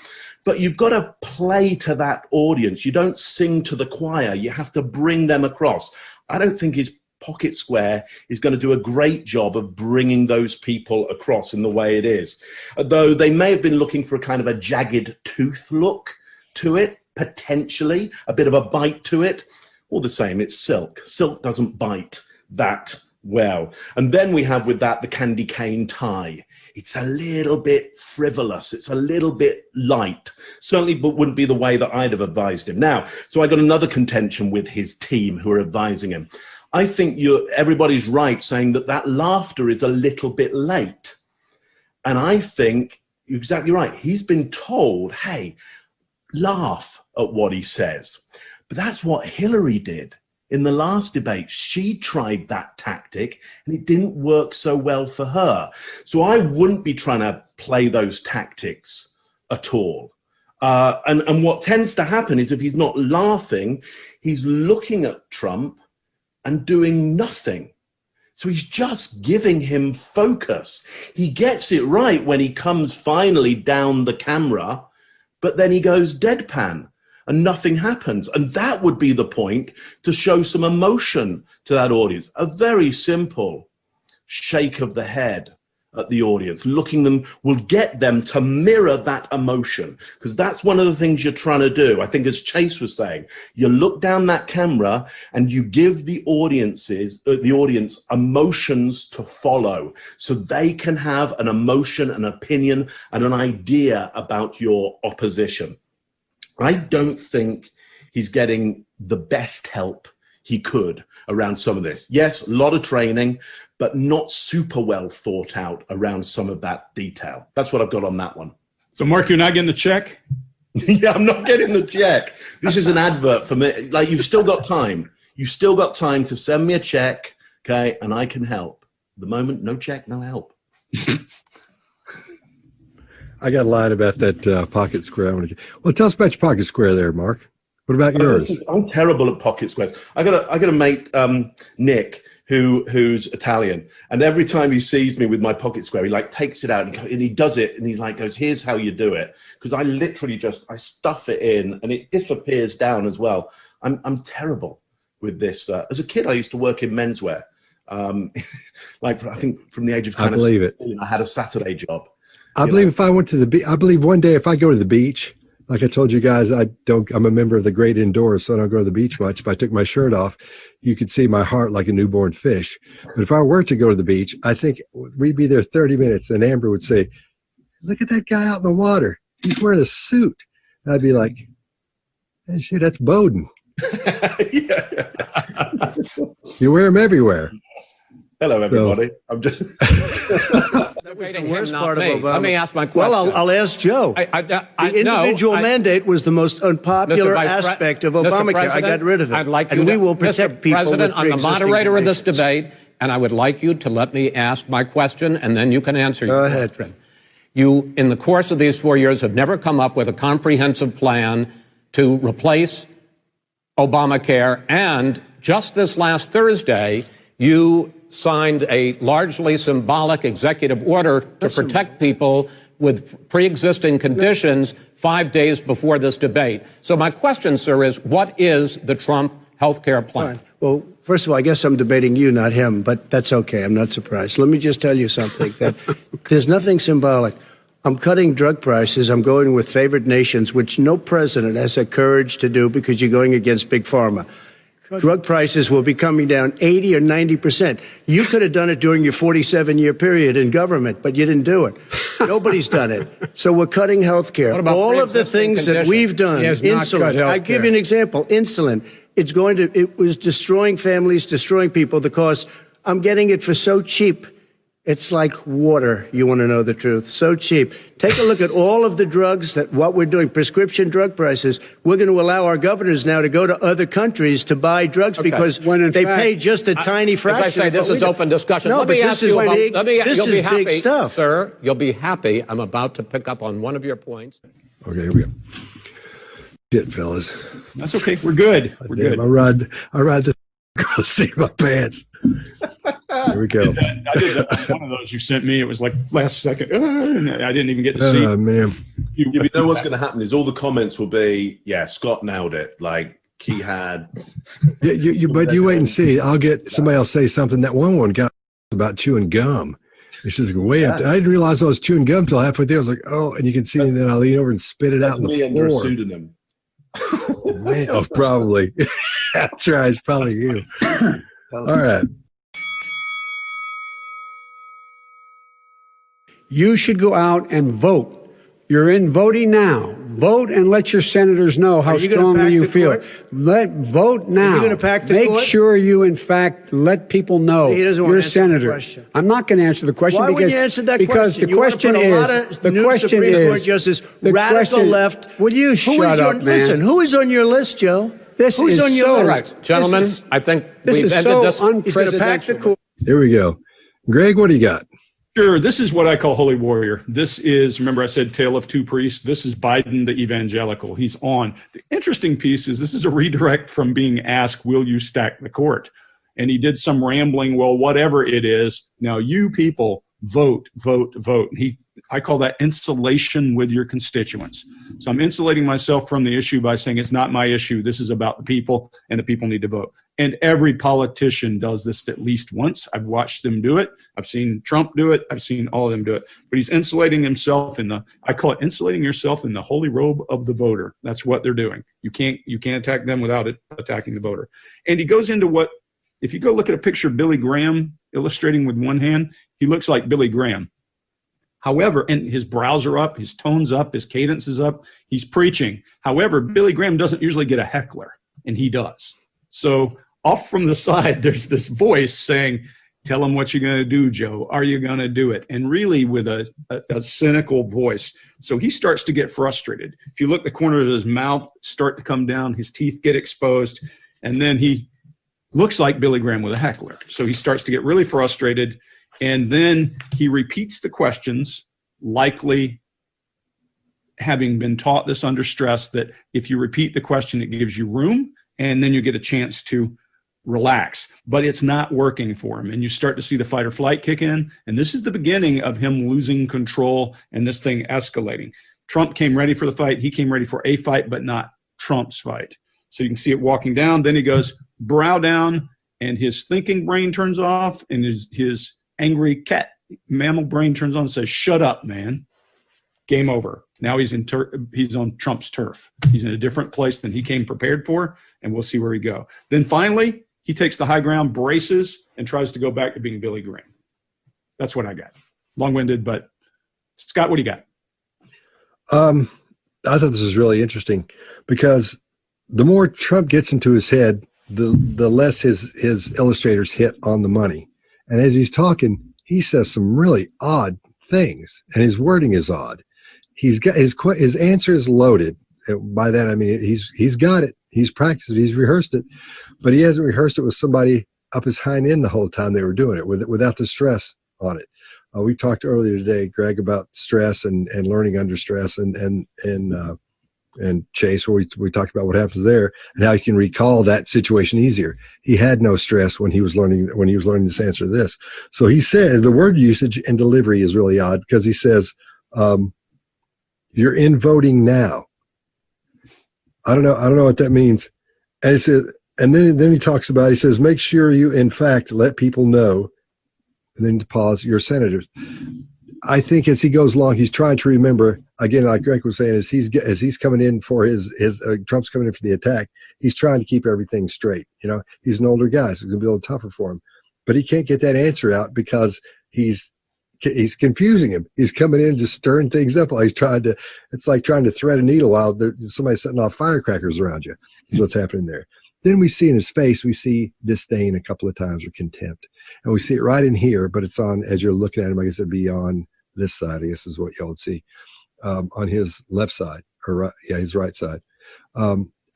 But you've got to play to that audience. You don't sing to the choir. You have to bring them across. I don't think his pocket square is going to do a great job of bringing those people across in the way it is. Though they may have been looking for a kind of a jagged tooth look to it, potentially, a bit of a bite to it. All the same, it's silk. Silk doesn't bite that well. And then we have with that the candy cane tie. It's a little bit frivolous. It's a little bit light. Certainly wouldn't be the way that I'd have advised him. Now, so I got another contention with his team who are advising him. I think everybody's right saying that laughter is a little bit late. And I think you're exactly right. He's been told, hey, laugh at what he says. But that's what Hillary did in the last debate. She tried that tactic and it didn't work so well for her. So I wouldn't be trying to play those tactics at all. And what tends to happen is if he's not laughing, he's looking at Trump and doing nothing. So he's just giving him focus. He gets it right when he comes finally down the camera, but then he goes deadpan and nothing happens. And that would be the point, to show some emotion to that audience. A very simple shake of the head at the audience, looking them will get them to mirror that emotion, because that's one of the things you're trying to do. I think, as Chase was saying, you look down that camera and you give the audience emotions to follow, so they can have an emotion, an opinion, and an idea about your opposition. I don't think he's getting the best help he could around some of this. Yes, a lot of training, but not super well thought out around some of that detail. That's what I've got on that one. So, Mark, you're not getting the check? Yeah, I'm not getting the check. This is an advert for me. Like, you've still got time. You've still got time to send me a check, okay, and I can help. At the moment, no check, no help. I got a line about that pocket square. Well, tell us about your pocket square there, Mark. What about yours? I'm terrible at pocket squares. I got a mate, Nick, who's Italian, and every time he sees me with my pocket square, he like takes it out and he does it, and he like goes, "Here's how you do it," because I literally I stuff it in and it disappears down as well. I'm terrible with this. As a kid, I used to work in menswear. Like, I think from the age of I believe it. I had a Saturday job. I believe if I went to the beach, I believe one day if I go to the beach, like I told you guys, I'm a member of the Great Indoors, so I don't go to the beach much. If I took my shirt off, you could see my heart like a newborn fish. But if I were to go to the beach, I think we'd be there 30 minutes, and Amber would say, "Look at that guy out in the water. He's wearing a suit." And I'd be like, "Hey, shit, that's Bowden." Yeah. You wear them everywhere. Hello, everybody. I'm just. That was the worst part of Obama. Let me ask my question. Well, I'll ask Joe. The individual mandate was the most unpopular aspect of Obamacare. I got rid of it. I'd like you and we to, will protect Mr. people President, with I'm the moderator of this conditions. debate, and I would like you to let me ask my question, and then you can answer your ahead. question. You, in the course of these 4 years, have never come up with a comprehensive plan to replace Obamacare, and just this last Thursday, you signed a largely symbolic executive order to protect people with pre-existing conditions 5 days before this debate. So my question, sir, is what is the Trump health care plan? Fine. Well, first of all, I guess I'm debating you, not him, but that's okay. I'm not surprised. Let me just tell you something, that there's nothing symbolic. I'm cutting drug prices. I'm going with favored nations, which no president has the courage to do because you're going against big pharma. Drug prices will be coming down 80 or 90%. You could have done it during your 47-year period in government, but you didn't do it. Nobody's done it. So we're cutting health care. All of the things that we've done, insulin. I give you an example. Insulin. It was destroying families, destroying people. The cost, I'm getting it for so cheap. It's like water. You want to know the truth. So cheap. Take a look at all of the drugs what we're doing, prescription drug prices. We're going to allow our governors now to go to other countries to buy drugs because they pay just a tiny fraction. As I say, this is open discussion. No, let me ask you about, this is big stuff. Sir, you'll be happy. I'm about to pick up on one of your points. Okay, here we go. Shit, fellas. That's okay. We're good. We're good. I ride the seat of my pants. Here we go. I did that. One of those you sent me. It was like last second. I didn't even get to see. Oh, man. You know what's going to happen is all the comments will be, "Yeah, Scott nailed it." Like, he had. Yeah, but you wait and see. I'll get somebody else say something. That one got about chewing gum. It's just way up. I didn't realize I was chewing gum till halfway there. I was like, "Oh," and you can see, and then I lean over and spit it out on the me under a floor. pseudonym. Man, oh, probably. That's right. It's probably you. All right. You should go out and vote. You're in voting now. Vote and let your senators know how strongly you feel. Vote now. Are you going to pack the Make court? sure you, in fact, let people know He doesn't want you're a to answer the senator. question. I'm not going to answer the question Why wouldn't you answer that because question? the question you want to put a is lot of the new question Supreme Court is justice, the radical question, left. Will you shut up, man? Listen, who is on your list, Joe? This Who's is on your so list? right. Gentlemen, I think This we've is ended so this. He's going to pack the unprecedented. court. Here we go. Greg, what do you got? Sure. This is what I call Holy Warrior. This is, remember I said Tale of Two Priests? This is Biden the evangelical. He's on. The interesting piece is this is a redirect from being asked, will you stack the court? and he did some rambling, well, whatever it is, now you people vote, vote, vote. And I call that insulation with your constituents. So I'm insulating myself from the issue by saying it's not my issue. This is about the people, and the people need to vote. And every politician does this at least once. I've watched them do it. I've seen Trump do it. I've seen all of them do it. But he's insulating himself I call it insulating yourself in the holy robe of the voter. That's what they're doing. You can't attack them without attacking the voter. And he goes into if you go look at a picture of Billy Graham illustrating with one hand, he looks like Billy Graham. However, and his brows are up, his tone's up, his cadence is up, he's preaching. However, Billy Graham doesn't usually get a heckler, and he does. So off from the side, there's this voice saying, tell him what you're going to do, Joe. Are you going to do it? And really with a cynical voice. So he starts to get frustrated. If you look at the corner of his mouth, start to come down, his teeth get exposed, and then he looks like Billy Graham with a heckler. So he starts to get really frustrated, and then he repeats the questions, likely having been taught this under stress, that if you repeat the question, it gives you room, and then you get a chance to relax. But it's not working for him, and you start to see the fight or flight kick in, and this is the beginning of him losing control and this thing escalating. Trump came ready for the fight. He came ready for a fight, but not Trump's fight. So you can see it walking down. Then he goes brow down, and his thinking brain turns off, and his angry cat mammal brain turns on and says, shut up, man. Game over. Now he's on Trump's turf. He's in a different place than he came prepared for, and we'll see where he go. Then finally, he takes the high ground, braces, and tries to go back to being Billy Graham. That's what I got. Long-winded, but Scott, what do you got? I thought this was really interesting because the more Trump gets into his head, the less his illustrators hit on the money. And as he's talking, he says some really odd things, and his wording is odd. He's got his answer is loaded. By that I mean he's got it. He's practiced it. He's rehearsed it, but he hasn't rehearsed it with somebody up his hind end the whole time they were doing it, without the stress on it. We talked earlier today, Greg, about stress and learning under stress, and Chase, where we talked about what happens there and how you can recall that situation easier. He had no stress when he was learning this answer to this. So he said the word usage and delivery is really odd because he says, "You're in voting now." I don't know what that means. And he said, and then he talks about, he says, make sure you in fact let people know, and then to pause, your senators. I think as he goes along, he's trying to remember, again, like Greg was saying, as he's coming in for Trump's coming in for the attack, he's trying to keep everything straight. You know, he's an older guy, so it's going to be a little tougher for him. But he can't get that answer out because he's confusing him. He's coming in and just stirring things up while it's like trying to thread a needle while somebody's setting off firecrackers around you. Is what's happening there. Then we see in his face, we see disdain a couple of times or contempt. And we see it right in here, but it's on, as you're looking at him, I guess it'd be on this side, I guess is what y'all would see, on his left side, or right, yeah, his right side.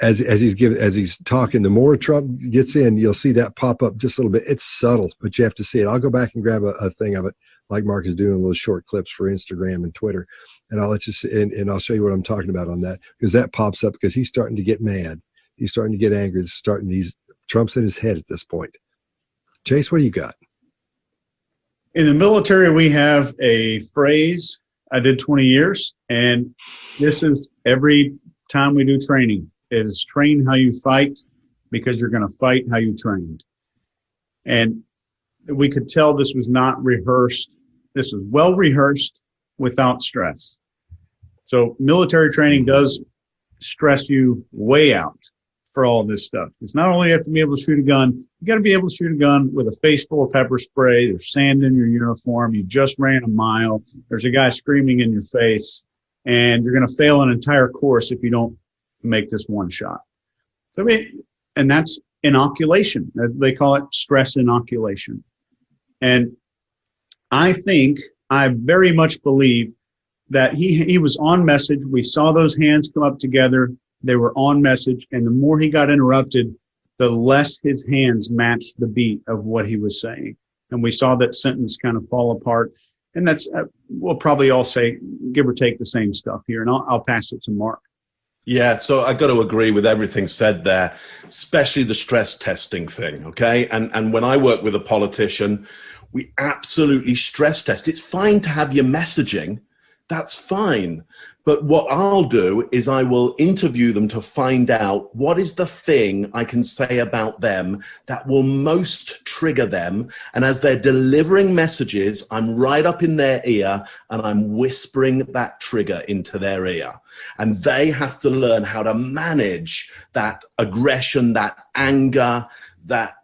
As he's talking, the more Trump gets in, you'll see that pop up just a little bit. It's subtle, but you have to see it. I'll go back and grab a thing of it, like Mark is doing little short clips for Instagram and Twitter. And I'll let you see, and I'll show you what I'm talking about on that, because that pops up because he's starting to get mad. He's starting to get angry. Trump's in his head at this point. Chase, what do you got? In the military, we have a phrase. I did 20 years, and this is every time we do training. It is train how you fight, because you're going to fight how you trained. And we could tell this was not rehearsed. This was well rehearsed without stress. So military training does stress you way out for all this stuff. It's not only you have to be able to shoot a gun, you got to be able to shoot a gun with a face full of pepper spray. There's sand in your uniform. You just ran a mile. There's a guy screaming in your face, and you're going to fail an entire course if you don't make this one shot. So, and that's inoculation. They call it stress inoculation. And I very much believe that he was on message. We saw those hands come up together. They were on message. And the more he got interrupted, the less his hands matched the beat of what he was saying. And we saw that sentence kind of fall apart. And that's, we'll probably all say, give or take the same stuff here. And I'll pass it to Mark. Yeah, so I got to agree with everything said there, especially the stress testing thing, okay? And when I work with a politician, we absolutely stress test. It's fine to have your messaging, that's fine. But what I'll do is I will interview them to find out what is the thing I can say about them that will most trigger them. And as they're delivering messages, I'm right up in their ear and I'm whispering that trigger into their ear. And they have to learn how to manage that aggression, that anger, that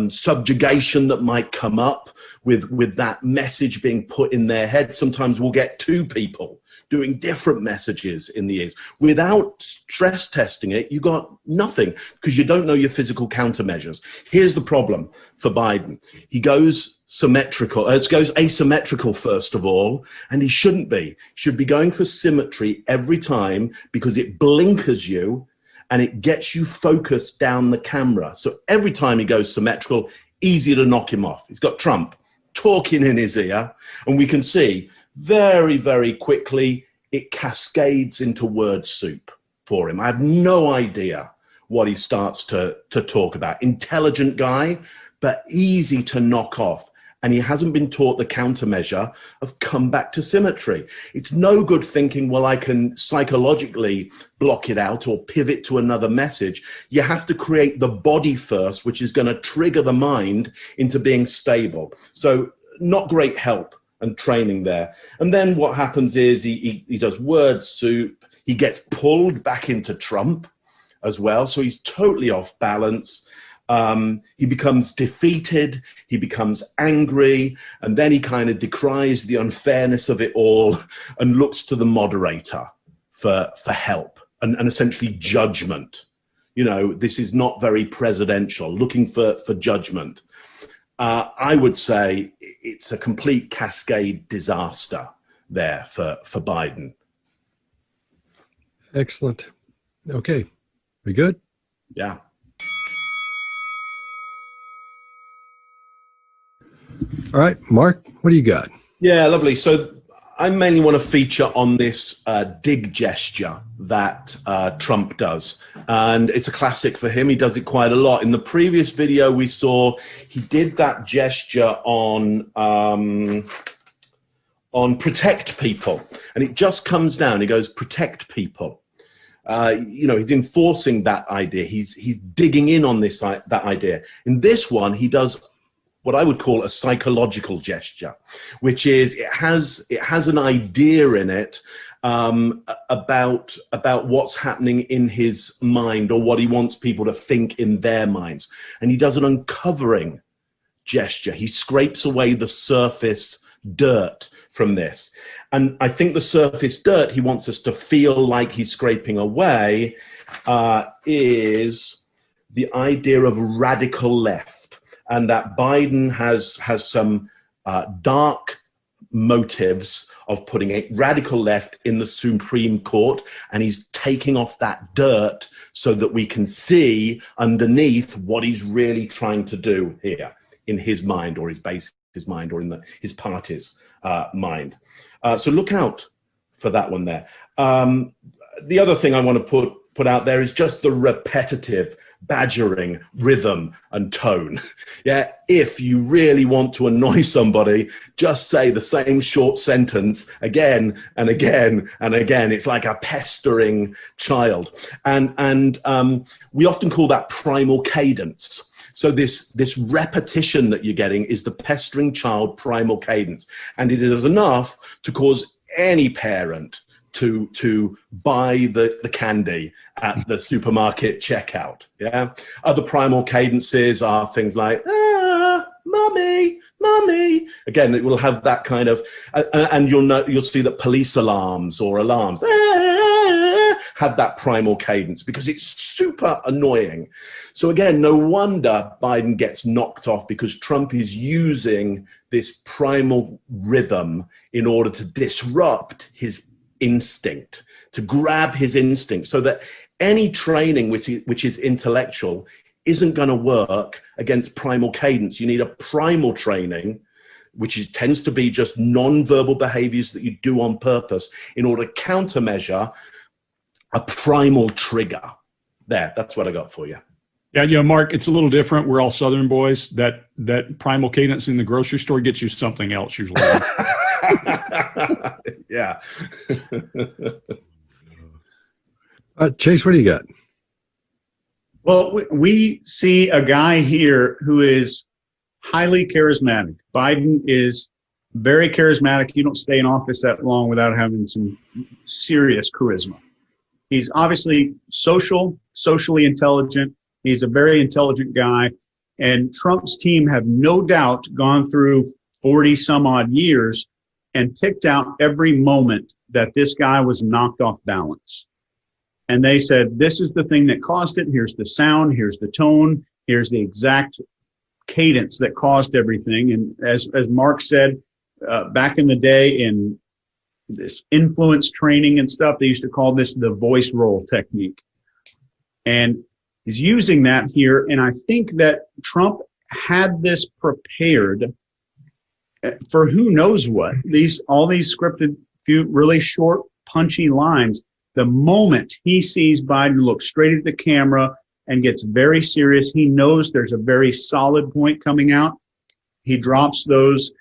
subjugation that might come up with that message being put in their head. Sometimes we'll get two people doing different messages in the ears. Without stress testing it, you got nothing because you don't know your physical countermeasures. Here's the problem for Biden. He goes symmetrical. It goes asymmetrical, first of all, and he shouldn't be. He should be going for symmetry every time because it blinkers you and it gets you focused down the camera. So every time he goes symmetrical, easy to knock him off. He's got Trump talking in his ear, and we can see very, very quickly, it cascades into word soup for him. I have no idea what he starts to talk about. Intelligent guy, but easy to knock off. And he hasn't been taught the countermeasure of come back to symmetry. It's no good thinking, well, I can psychologically block it out or pivot to another message. You have to create the body first, which is going to trigger the mind into being stable. So not great help and training there. And then what happens is he does word soup. He gets pulled back into Trump as well. So he's totally off balance. He becomes defeated. He becomes angry. And then he kind of decries the unfairness of it all and looks to the moderator for help and essentially judgment. You know, this is not very presidential, looking for judgment. I would say it's a complete cascade disaster there for Biden. Excellent. Okay. We good? Yeah. All right, Mark, what do you got? Yeah, lovely. So I mainly want to feature on this dig gesture that Trump does. And it's a classic for him. He does it quite a lot. In the previous video we saw, he did that gesture on protect people. And it just comes down. He goes, protect people. You know, he's enforcing that idea. He's digging in on that idea. In this one, he does what I would call a psychological gesture, which is it has an idea in it about what's happening in his mind or what he wants people to think in their minds. And he does an uncovering gesture. He scrapes away the surface dirt from this. And I think the surface dirt he wants us to feel like he's scraping away is the idea of radical left. And that Biden has some dark motives of putting a radical left in the Supreme Court, and he's taking off that dirt so that we can see underneath what he's really trying to do here in his mind or his base's mind or in his party's mind. So look out for that one there. The other thing I want to put out there is just the repetitive badgering rhythm and tone. Yeah, if you really want to annoy somebody, just say the same short sentence again and again and again. It's like a pestering child. And we often call that primal cadence. So this repetition that you're getting is the pestering child primal cadence. And it is enough to cause any parent to buy the candy at the supermarket checkout. Yeah. Other primal cadences are things like, mommy. Again, it will have that kind of, and you'll see that police alarms or alarms have that primal cadence because it's super annoying. So again, no wonder Biden gets knocked off because Trump is using this primal rhythm in order to disrupt his instinct, to grab his instinct, so that any training which is intellectual isn't going to work against primal cadence. You need a primal training, which tends to be just non-verbal behaviors that you do on purpose in order to countermeasure a primal trigger. There, that's what I got for you. Yeah, Mark, it's a little different. We're all Southern boys. That primal cadence in the grocery store gets you something else usually. Yeah. Chase, what do you got? Well, we see a guy here who is highly charismatic. Biden is very charismatic. You don't stay in office that long without having some serious charisma. He's obviously socially intelligent. He's a very intelligent guy. And Trump's team have no doubt gone through 40 some odd years and picked out every moment that this guy was knocked off balance. And they said, this is the thing that caused it. Here's the sound. Here's the tone. Here's the exact cadence that caused everything. And as Mark said, back in the day in this influence training and stuff, they used to call this the voice roll technique. And he's using that here. And I think that Trump had this prepared for who knows what. All these scripted, few really short, punchy lines. The moment he sees Biden look straight at the camera and gets very serious, he knows there's a very solid point coming out. He drops those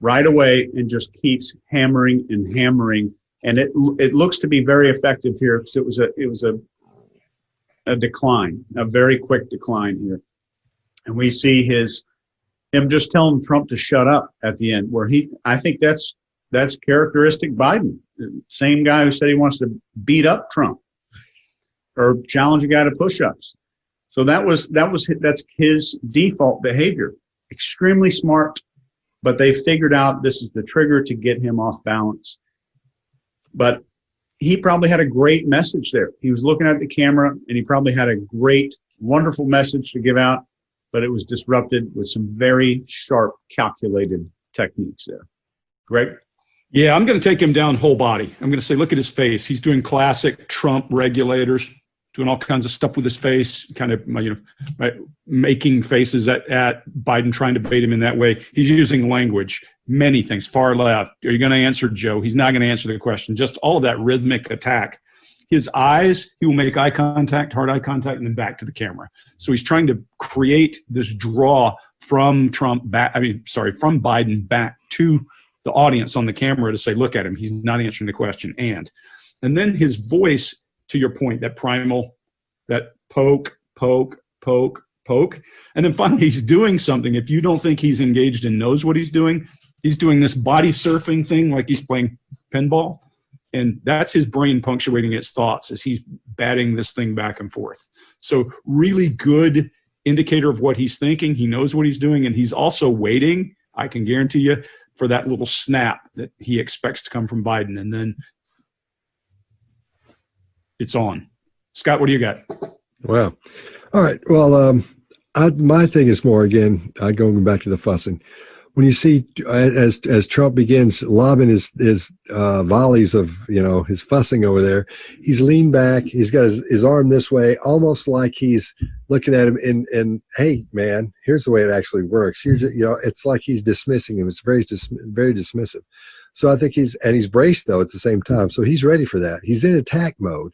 right away and just keeps hammering and hammering. And it looks to be very effective here because it was a decline, a very quick decline here. And we see him just telling Trump to shut up at the end, where I think that's characteristic Biden. Same guy who said he wants to beat up Trump or challenge a guy to push-ups. So that's his default behavior. Extremely smart, but they figured out this is the trigger to get him off balance. But he probably had a great message there. He was looking at the camera and he probably had a great, wonderful message to give out, but it was disrupted with some very sharp, calculated techniques there. Greg? Yeah, I'm going to take him down whole body. I'm going to say, look at his face. He's doing classic Trump regulators, doing all kinds of stuff with his face, kind of, making faces at Biden, trying to bait him in that way. He's using language, many things, far left. Are you going to answer Joe? He's not going to answer the question. Just all of that rhythmic attack. His eyes, he will make eye contact, hard eye contact, and then back to the camera. So he's trying to create this draw from from Biden back to the audience on the camera to say, look at him. He's not answering the question. And then his voice, to your point, that primal, that poke. And then finally, he's doing something. If you don't think he's engaged and knows what he's doing this body surfing thing like he's playing pinball. And that's his brain punctuating its thoughts as he's batting this thing back and forth. So really good indicator of what he's thinking. He knows what he's doing. And he's also waiting, I can guarantee you, for that little snap that he expects to come from Biden. And then it's on. Scott, what do you got? Wow. All right. Well, my thing is more, again, going back to the fussing. When you see, as Trump begins lobbing his volleys of, his fussing over there, he's leaned back. He's got his arm this way, almost like he's looking at him and hey, man, here's the way it actually works. It's like he's dismissing him. It's very dismissive. So I think he's braced though at the same time. So he's ready for that. He's in attack mode,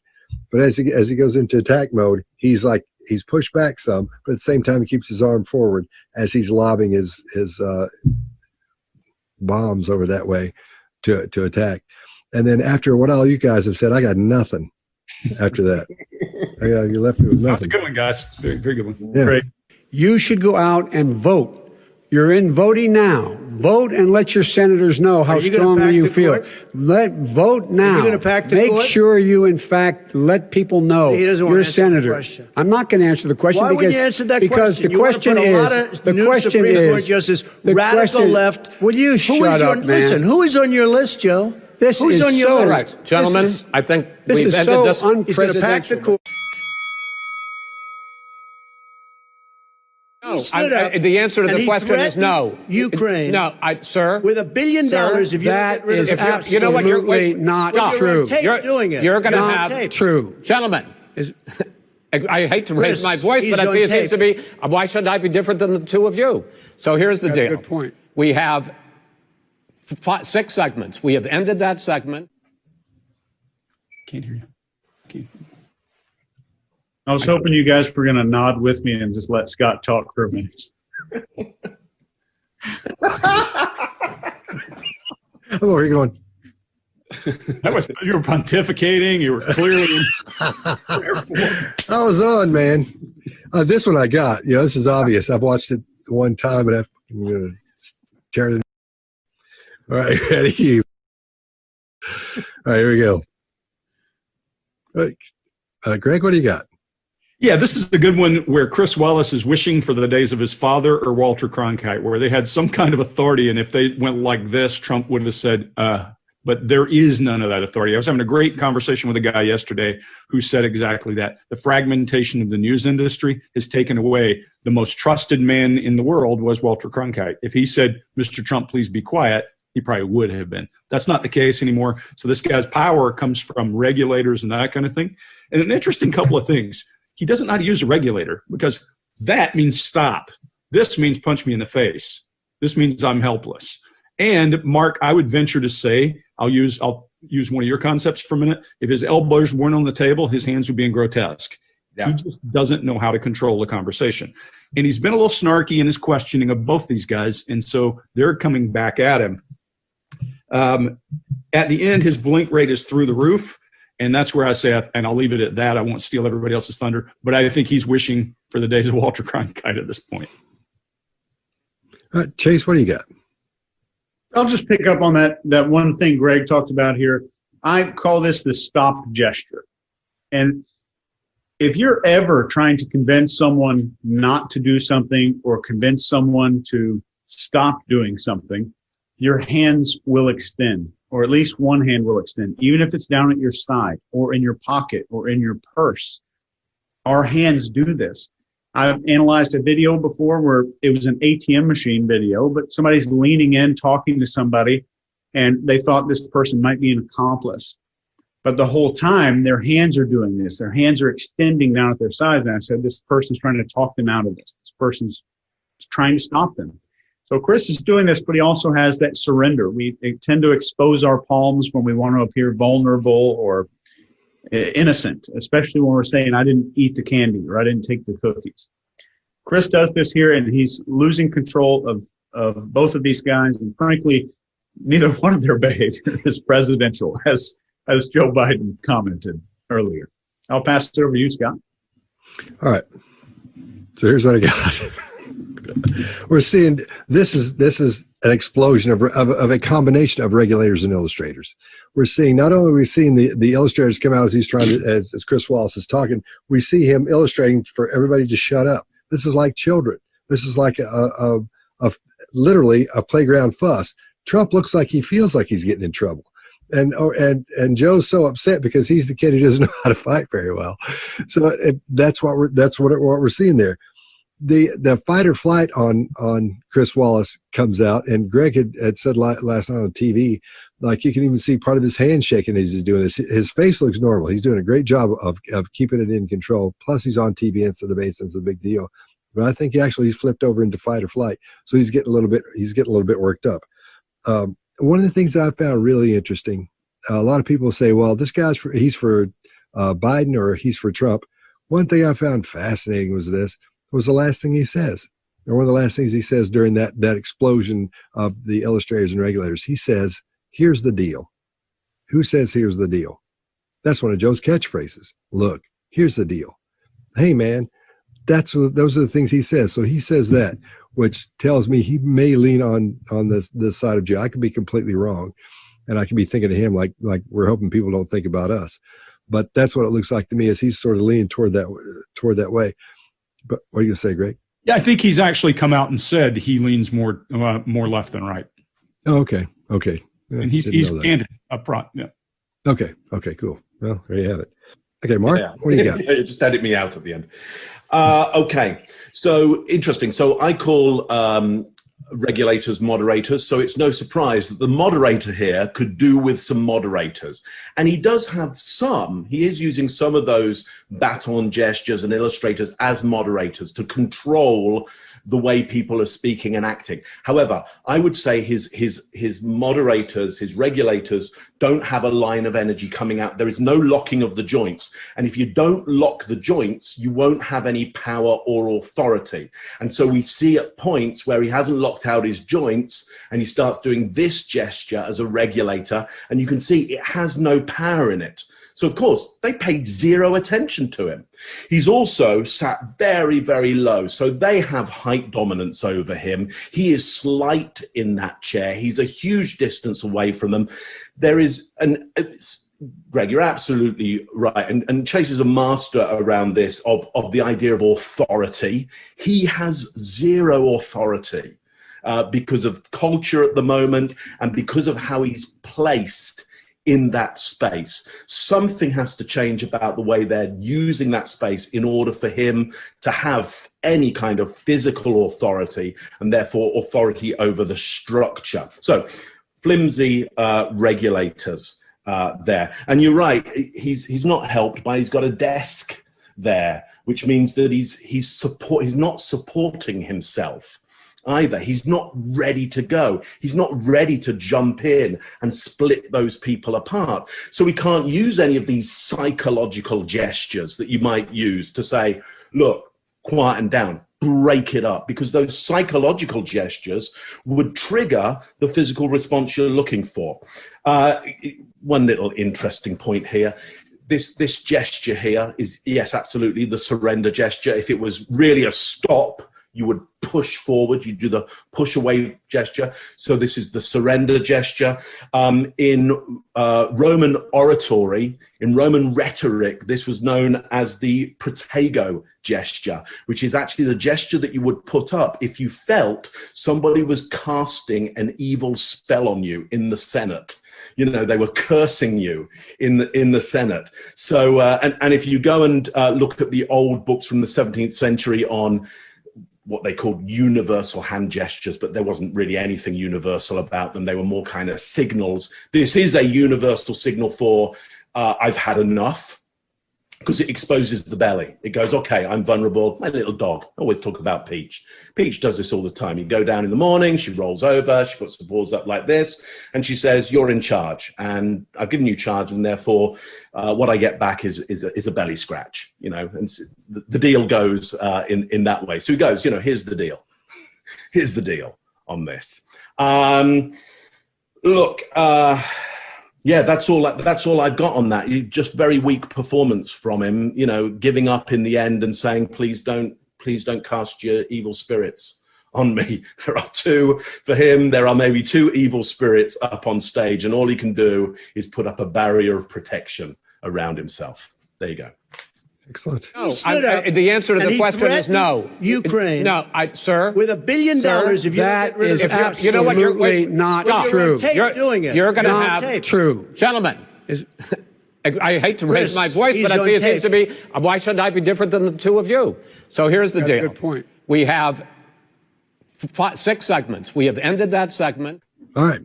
but as he goes into attack mode, he's pushed back some, but at the same time, he keeps his arm forward as he's lobbing his bombs over that way to attack. And then after what all you guys have said, I got nothing after that. You left me with nothing. That's a good one, guys. Very, very good one. Yeah. Great. You should go out and vote. You're in voting now. Vote and let your senators know how strongly you feel. Vote now. Are you going to pack the Make court? sure you, in fact, let people know He doesn't want you're a to answer the senator. question. I'm not going to answer the question Why wouldn't you answer that because question? the question you want to put is a lot of new Supreme Court justice, radical left. Will you shut up, man? Listen, who is on your list, Joe? This Who's is on your so list? right. Gentlemen, I think This we've is ended so this. He's going to pack the unprecedented. court. No, stood up the answer to and the he question is no. threatened Ukraine. No, sir. With $1 billion, if you don't That get rid of is the absolutely you know what, you're- wait, not stop. You're true. on tape doing it. You're going to You're on have tape. True. Gentlemen. I hate to raise Chris, my voice, he's but on it seems tape. to be, why should I be different than the two of you? So here's the That's a deal. good point. We have 6 segments. We have ended that segment. Can't hear you. I was hoping you guys were going to nod with me and just let Scott talk for a minute. Oh, where are you going? You were pontificating. You were clearly. I was on, man. This one I got. This is obvious. I've watched it one time, and I'm going to tear it. All right, ready? All right, here we go. All right, Greg, what do you got? Yeah, this is a good one where Chris Wallace is wishing for the days of his father or Walter Cronkite, where they had some kind of authority, and if they went like this, Trump would have said, but there is none of that authority. I was having a great conversation with a guy yesterday who said exactly that. The fragmentation of the news industry has taken away the most trusted man in the world was Walter Cronkite. If he said, Mr. Trump, please be quiet, he probably would have been. That's not the case anymore. So this guy's power comes from regulators and that kind of thing. And an interesting couple of things. He doesn't know how to use a regulator because that means stop. This means punch me in the face. This means I'm helpless. And Mark, I would venture to say, I'll use one of your concepts for a minute. If his elbows weren't on the table, his hands would be in grotesque. Yeah. He just doesn't know how to control the conversation. And he's been a little snarky in his questioning of both these guys. And so they're coming back at him. At the end, his blink rate is through the roof. And that's where I say, and I'll leave it at that. I won't steal everybody else's thunder, but I think he's wishing for the days of Walter Cronkite at this point. Chase, what do you got? I'll just pick up on that one thing Greg talked about here. I call this the stop gesture. And if you're ever trying to convince someone not to do something or convince someone to stop doing something, your hands will extend. Or at least one hand will extend, even if it's down at your side or in your pocket or in your purse. Our hands do this. I've analyzed a video before where it was an ATM machine video, but somebody's leaning in, talking to somebody, and they thought this person might be an accomplice. But the whole time, their hands are doing this. Their hands are extending down at their sides. And I said, this person's trying to talk them out of this. This person's trying to stop them. So Chris is doing this, but he also has that surrender. We tend to expose our palms when we want to appear vulnerable or innocent, especially when we're saying, I didn't eat the candy or I didn't take the cookies. Chris does this here, and he's losing control of both of these guys. And frankly, neither one of their behavior is presidential, as Joe Biden commented earlier. I'll pass it over to you, Scott. All right. So here's what I got. We're seeing this is an explosion of a combination of regulators and illustrators. We're seeing not only are we seeing the illustrators come out as he's trying to as Chris Wallace is talking, we see him illustrating for everybody to shut up. This is like children. This is like a literally a playground fuss. Trump looks like he feels like he's getting in trouble. And Joe's so upset because he's the kid who doesn't know how to fight very well. So that's what we're seeing there. The fight or flight on Chris Wallace comes out, and Greg had said last night on TV, like you can even see part of his hand shaking as he's doing this. His face looks normal. He's doing a great job of keeping it in control. Plus, he's on TV and so debates, and it's a big deal. But I think he's flipped over into fight or flight, so he's getting a little bit worked up. One of the things that I found really interesting, a lot of people say, well, this guy's he's for Biden or he's for Trump. One thing I found fascinating was the last thing he says, or one of the last things he says during that explosion of the illustrators and regulators. He says, here's the deal. Who says here's the deal? That's one of Joe's catchphrases. Look, here's the deal. Hey, man, those are the things he says. So he says that, which tells me he may lean on this side of Joe. I could be completely wrong, and I could be thinking of him like we're hoping people don't think about us. But that's what it looks like to me, as he's sort of leaning toward that way. But what are you going to say, Greg? Yeah, I think he's actually come out and said he leans more left than right. Oh, okay. Yeah, and he's candid up front. Yeah. Okay, cool. Well, there you have it. Okay, Mark, what do you got? You just edit me out at the end. Okay, so interesting. So I call regulators, moderators. So it's no surprise that the moderator here could do with some moderators. And he does have some, he is using some of those baton gestures and illustrators as moderators to control the way people are speaking and acting. However, I would say his moderators, his regulators don't have a line of energy coming out. There is no locking of the joints. And if you don't lock the joints, you won't have any power or authority. And so we see at points where he hasn't locked out his joints and he starts doing this gesture as a regulator, and you can see it has no power in it. So, of course, they paid zero attention to him. He's also sat very, very low. So they have height dominance over him. He is slight in that chair. He's a huge distance away from them. There is Greg, you're absolutely right. And Chase is a master around this of the idea of authority. He has zero authority because of culture at the moment and because of how he's placed in that space. Something has to change about the way they're using that space in order for him to have any kind of physical authority and therefore authority over the structure. So flimsy regulators there. And you're right, he's not helped by, he's got a desk there, which means that he's not supporting himself either. He's not ready to go. He's not ready to jump in and split those people apart. So we can't use any of these psychological gestures that you might use to say, look, quieten down, break it up, because those psychological gestures would trigger the physical response you're looking for. One little interesting point here. This gesture here is, yes, absolutely, the surrender gesture. If it was really a stop, you would push forward, you do the push away gesture. So this is the surrender gesture. In Roman oratory, in Roman rhetoric, this was known as the protego gesture, which is actually the gesture that you would put up if you felt somebody was casting an evil spell on you in the Senate. You know, they were cursing you in the Senate. So, and if you go and look at the old books from the 17th century on what they called universal hand gestures, but there wasn't really anything universal about them. They were more kind of signals. This is a universal signal for I've had enough, because it exposes the belly. It goes, okay, I'm vulnerable. My little dog. I always talk about Peach. Peach does this all the time. You go down in the morning, she rolls over, she puts the paws up like this, and she says, you're in charge, and I've given you charge, and therefore what I get back is a belly scratch, you know, and the deal goes in that way. So he goes, you know, here's the deal. Here's the deal on this. Look, yeah, that's all I've got on that. Just very weak performance from him, you know, giving up in the end and saying, please don't cast your evil spirits on me. There are two for him. There are maybe two evil spirits up on stage, and all he can do is put up a barrier of protection around himself. There you go. Excellent. No, the answer to the question is no. Ukraine. No, sir. With $1 billion, if you that get rid is of absolutely you know what, you're not You're on true. tape doing it. You're going to Not have tape. True. Gentlemen. I hate to raise Chris, my voice, he's but on it seems tape. to be, why should I be different than the two of you? So here's the That's a deal. good point. We have 6 segments. We have ended that segment. All right.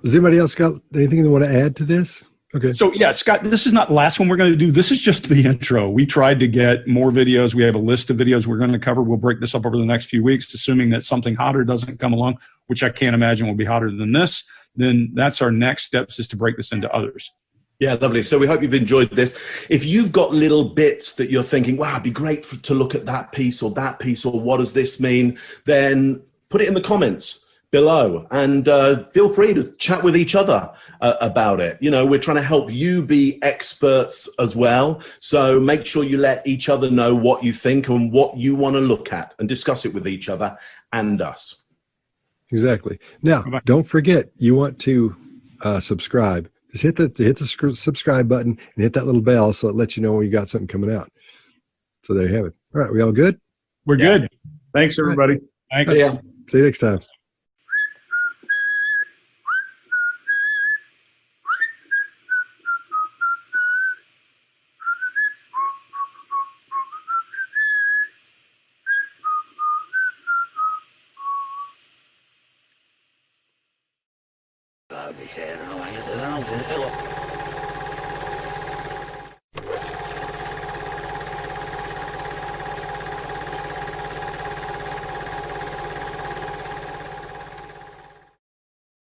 Does anybody else got anything they want to add to this? Okay. So yeah, Scott, this is not the last one we're going to do. This is just the intro. We tried to get more videos. We have a list of videos we're going to cover. We'll break this up over the next few weeks, assuming that something hotter doesn't come along, which I can't imagine will be hotter than this. Then that's our next steps, is to break this into others. Yeah, lovely. So we hope you've enjoyed this. If you've got little bits that you're thinking, wow, it'd be great to look at that piece, or what does this mean? Then put it in the comments below, and feel free to chat with each other about it. You know, we're trying to help you be experts as well. So make sure you let each other know what you think and what you want to look at, and discuss it with each other and us. Exactly. Now, don't forget, you want to subscribe. Just hit the subscribe button and hit that little bell so it lets you know when you got something coming out. So there you have it. All right. We all good? We're good. Thanks, everybody. Thanks. See you next time. Dice, no, váyase de la 11,